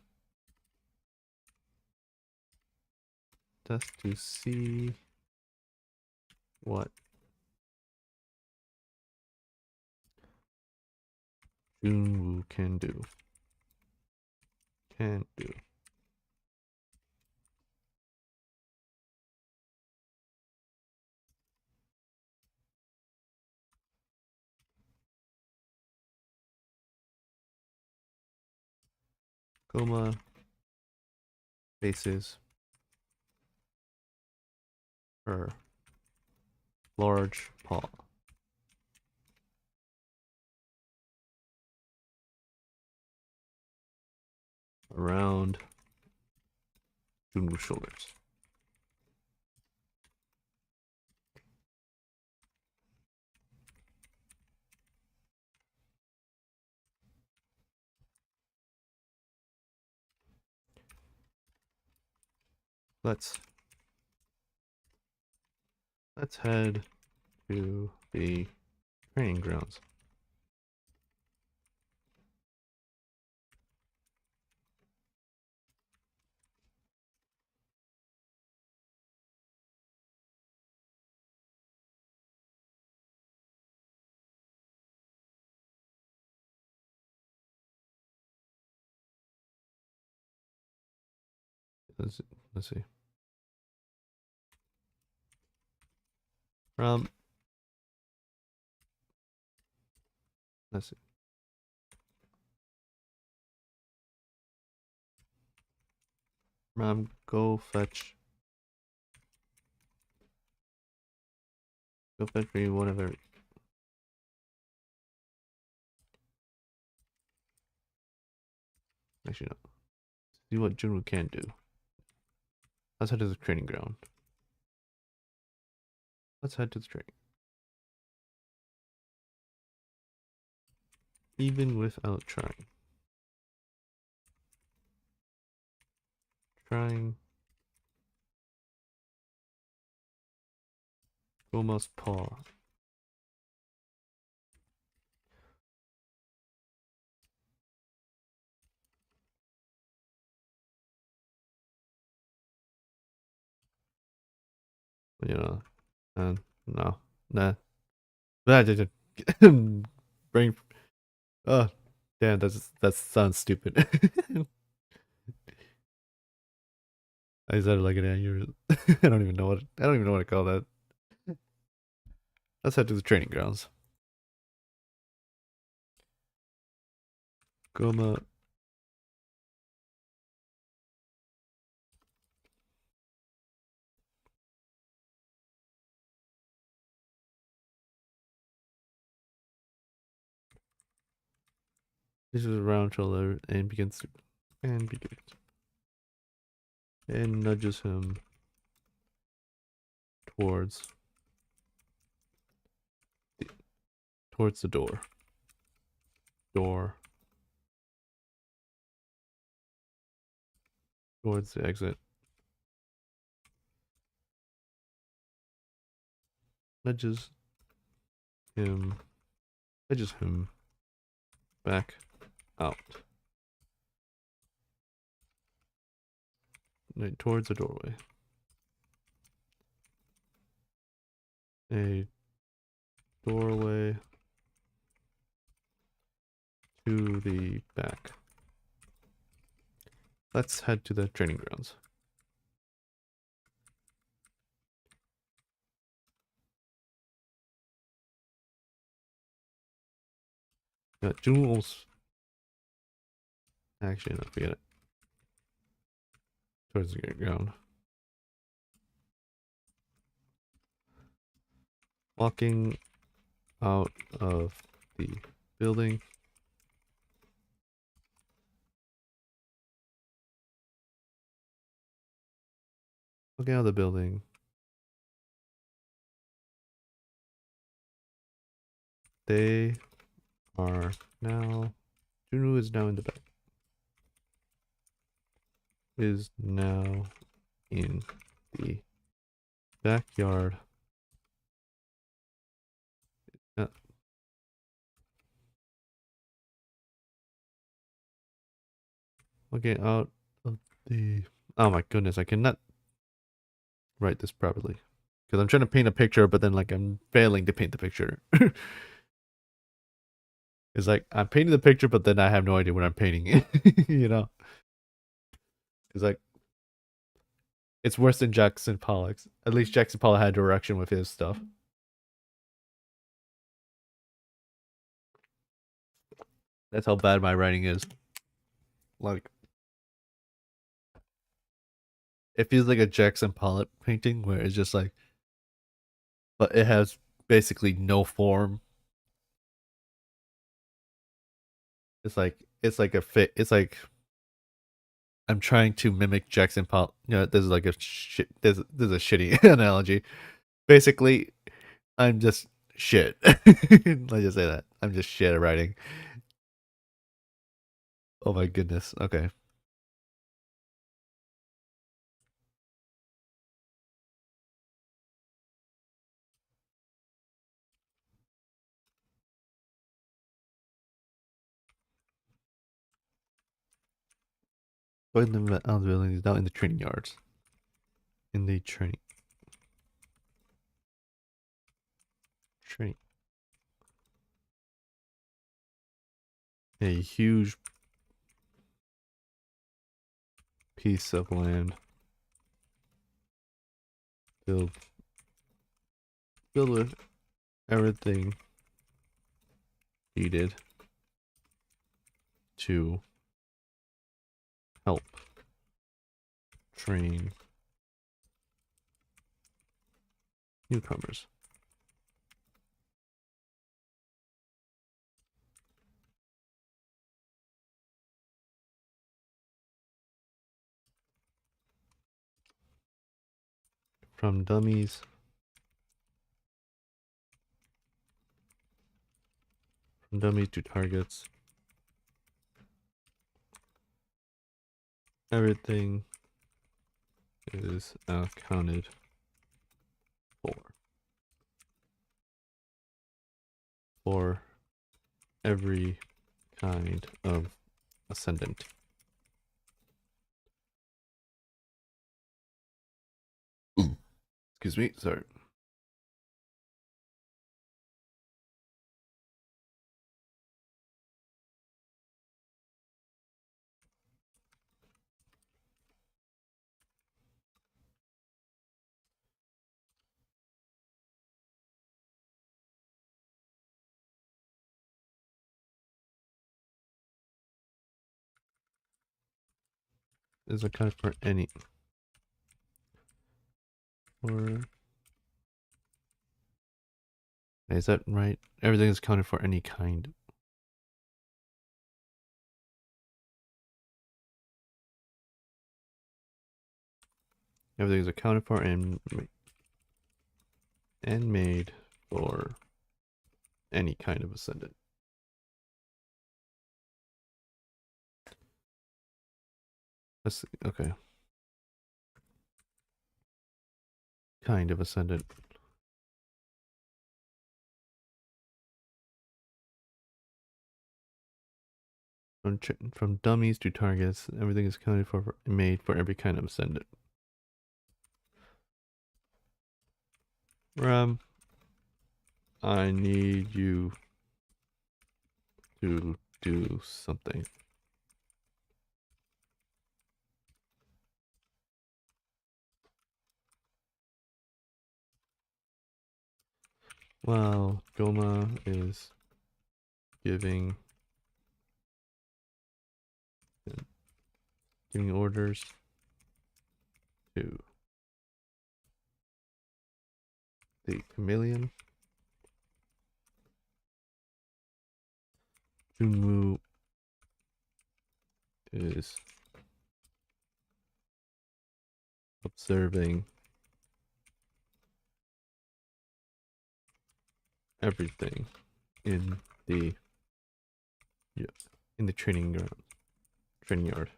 Test to see what Junwoo can do. Can do. Goma faces her large paw around Junwoo's shoulders. Let's head to the training grounds. Let's see. Let's see. Go fetch me whatever. Actually, no. See what Junwoo can do. Let's head to the training ground. Let's head to the training. Even without trying. Goma's paw. You know, no, nah. Brain. Oh, damn, that sounds stupid. I said it like an aneurysm. I don't even know what to call that. Let's head to the training grounds. Goma. This is around shoulder and begins and nudges him towards the door. Towards the exit. Nudges him back out. Towards the doorway. A doorway to the back. Let's head to the training grounds. Jules. Actually, no, forget it. Towards the ground. Walking out of the building. Walking out of the building. They are now. Junwoo is now in the back. Is now in the backyard. Okay, out of the. Oh my goodness, I cannot write this properly because I'm trying to paint a picture, but then like I'm failing to paint the picture. It's like I'm painting the picture, but then I have no idea what I'm painting. You know, it's like it's worse than Jackson Pollock's. At least Jackson Pollock had direction with his stuff. That's how bad my writing is. Like it feels like a Jackson Pollock painting where it's just like, but it has basically no form. It's like a fit. It's like I'm trying to mimic Jackson Pollock. You know, this is like a shit. This is a shitty analogy. Basically, I'm just shit. Let's just say that I'm just shit at writing. Oh my goodness. Okay. Putting them out of the buildings now in the training yards. In the training. A huge piece of land. Build with everything needed to help train newcomers. From dummies to targets. Everything is accounted for. For every kind of ascendant. Excuse me, sorry. Is accounted for any or is that right? Everything is accounted for any kind. Everything is accounted for and made for any kind of ascendant. Let's see. Okay. Kind of ascendant. From dummies to targets, everything is accounted for made for every kind of ascendant. Ram, I need you to do something. Wow, Goma is giving orders to the chameleon Junmu is observing everything in the training yard.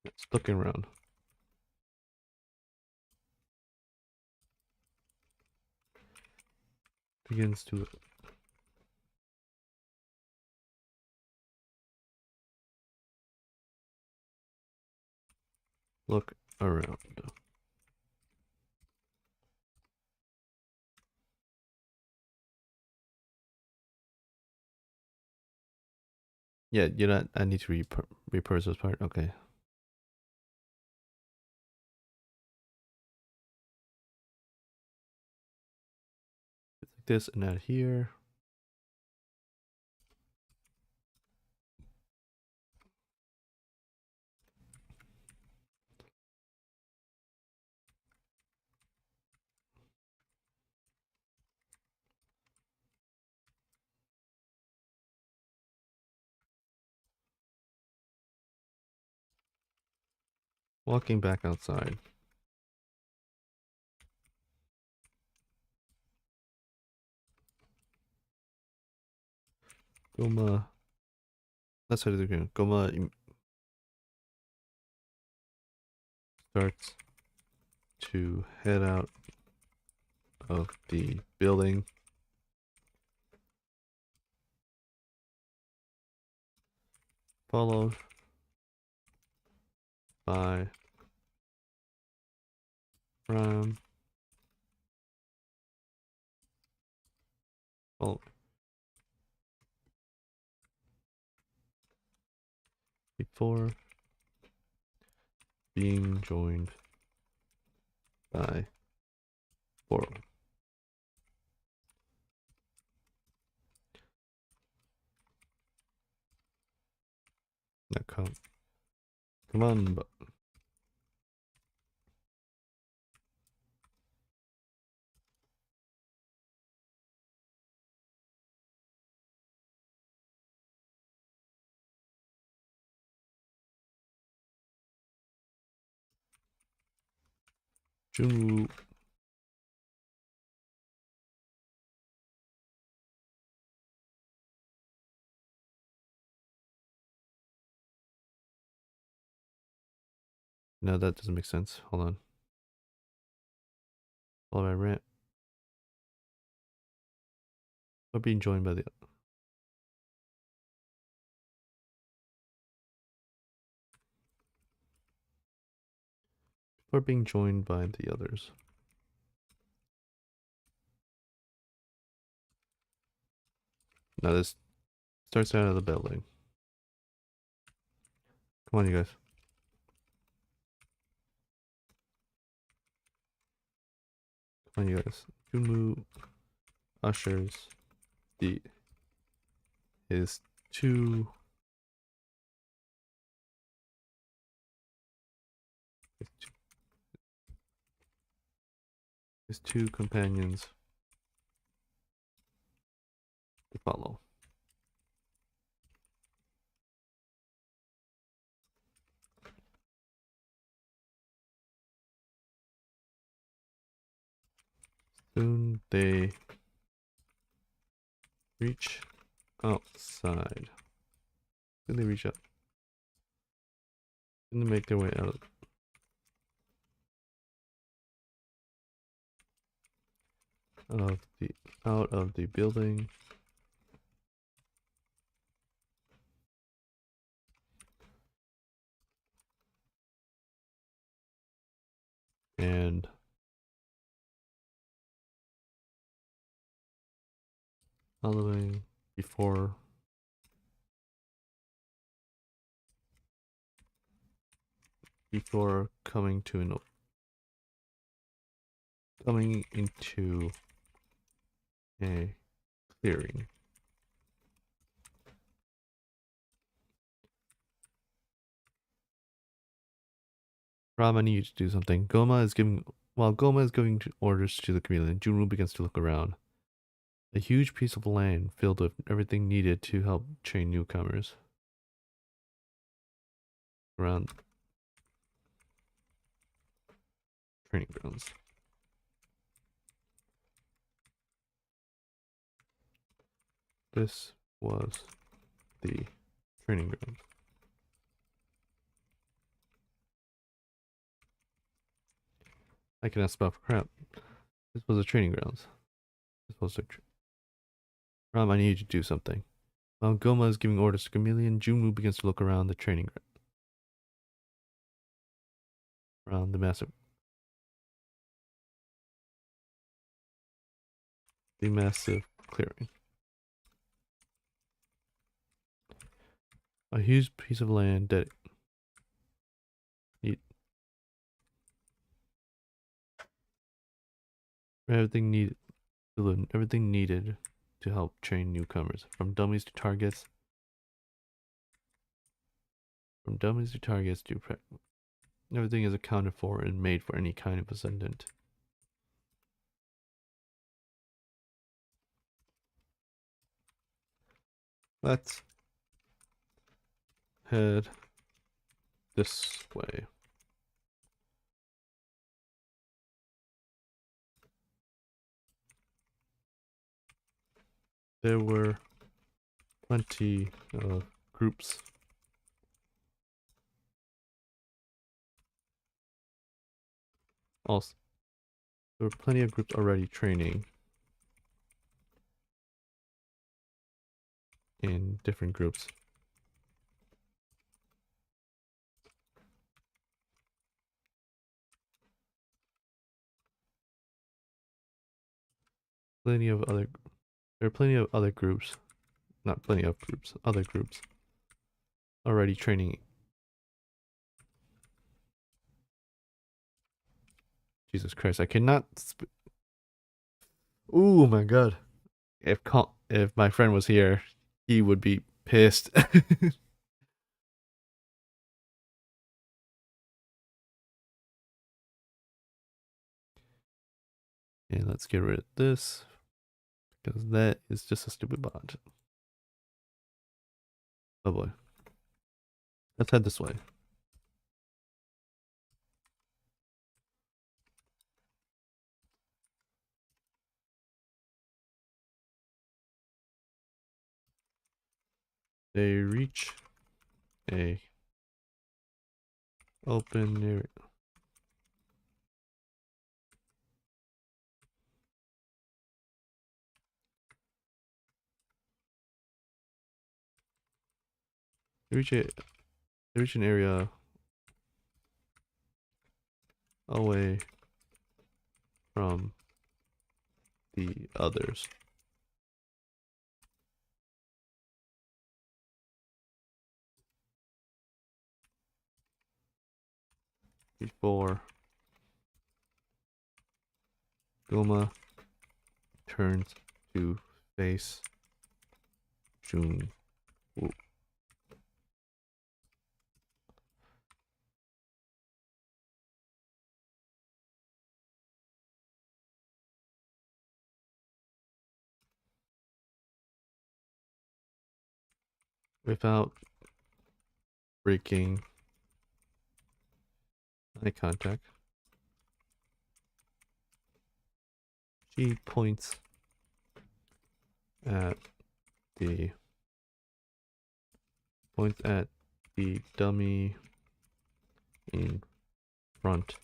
It's looking around. begins to look around. Yeah, you're not. I need to repurpose this part. Okay. It's like this and add here. Walking back outside. Goma. That's how they're going. Goma starts to head out of the building. Followed by Ram. Well, before being joined by Boro. Now come on, Junwoo. No, that doesn't make sense. Hold on. Followed by Rant. Or being joined by the or being joined by the others. Now this starts out of the building. Come on, you guys. Come on, you guys. Junwoo ushers the his two his two, his two companions to follow. Soon they reach outside. Soon they reach out. Soon they make their way out of the building. And following before coming into a clearing. Ram, I need you to do something. While Goma is giving orders to the chameleon, Junwoo begins to look around. A huge piece of land filled with everything needed to help train newcomers. Around training grounds. This was the training ground. I cannot spell for crap. This was the training grounds. This was the Ram, I need you to do something. While Goma is giving orders to Chameleon, Junwoo begins to look around the training ground. Around the massive clearing. A huge piece of land that everything needed to help train newcomers, from dummies to targets, everything is accounted for and made for any kind of ascendant. Let's head this way. There were plenty of groups. Also, there were plenty of groups already training in different groups. There are plenty of other groups, not plenty of groups, other groups already training. Jesus Christ, I cannot. Oh my God! If my friend was here, he would be pissed. And let's get rid of this, because that is just a stupid bot. Oh boy. Let's head this way. They reach a open area. They reach an area away from the others. Before Goma turns to face Jun. Without breaking eye contact, she points at the dummy in front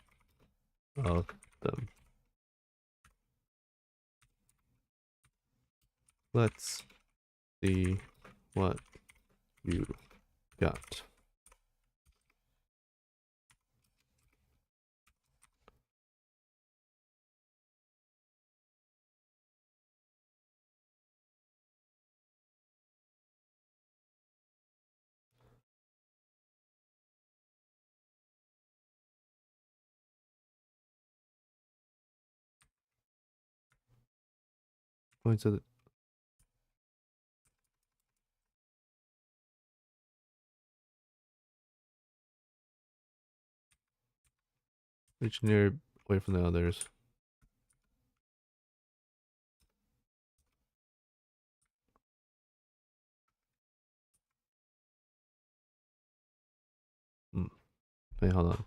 of them. Let's see what you got. Points at the reach near away from the others. Wait, hold on.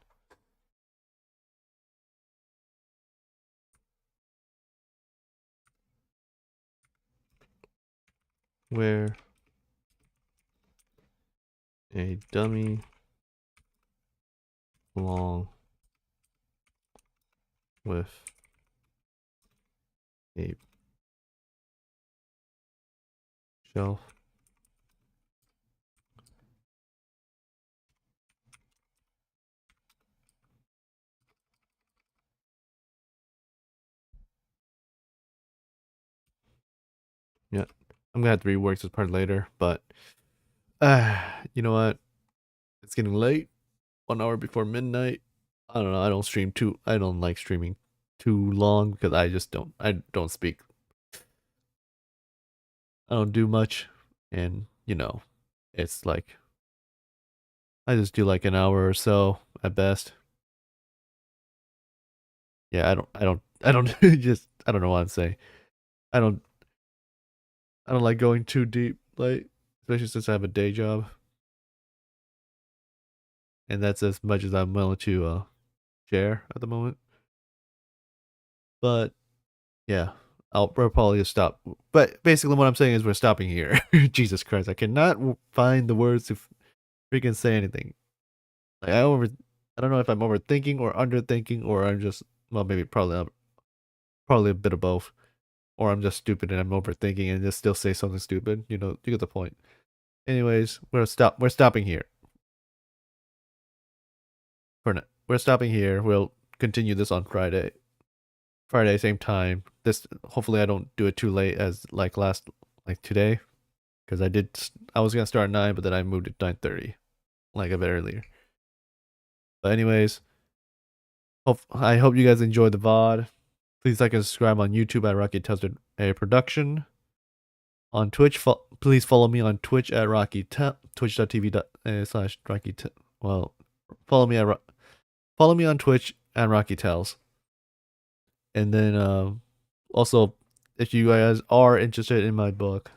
Where a dummy along with a Shelf. Yeah. I'm gonna have to rework this part later, but you know what? It's getting late. 1 hour before midnight. I don't know. I don't like streaming too long because I don't speak. I don't do much, and it's like I just do like an hour or so at best. Yeah, I don't just I don't know what I'm saying. I don't I don't like going too deep, like especially since I have a day job, and that's as much as I'm willing to share at the moment. But yeah, we'll probably just stop. But basically, what I'm saying is we're stopping here. Jesus Christ, I cannot find the words to freaking say anything. Like I don't know if I'm overthinking or underthinking, or I'm just well, maybe probably a bit of both, or I'm just stupid and I'm overthinking and just still say something stupid. You get the point. Anyways, we're stopping here for now. We're stopping here. We'll continue this on Friday. Friday, same time. This hopefully I don't do it too late as like today, because I was gonna start at 9, but then I moved it 9:30, like a bit earlier. But anyways, I hope you guys enjoyed the VOD. Please like and subscribe on YouTube at Rocky Tells a Production. On Twitch, please follow me on Twitch at twitch.tv/Rocky. Well, follow me follow me on Twitch at Rocky Tells. And then also, if you guys are interested in my book,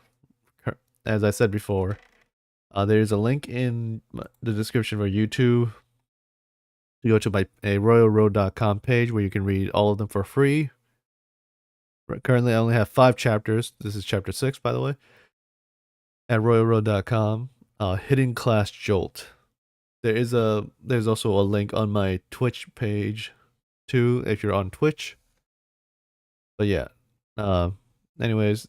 as I said before, there's a link in the description for YouTube to go to my royalroad.com page where you can read all of them for free. Currently, I only have 5 chapters. This is chapter 6, by the way. At royalroad.com, Hidden Class Jolt. There's also a link on my Twitch page too if you're on Twitch. But yeah, uh, anyways,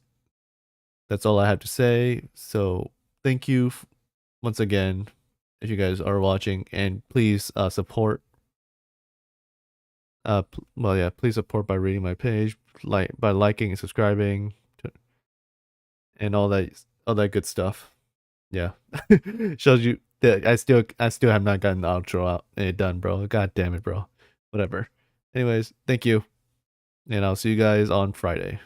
that's all I have to say. So thank you once again if you guys are watching, and please support. Well, yeah, please support by reading my page, by liking and subscribing, and all that good stuff. Yeah, shows you that I still have not gotten the outro out done, bro. God damn it, bro. Whatever. Anyways, thank you, and I'll see you guys on Friday.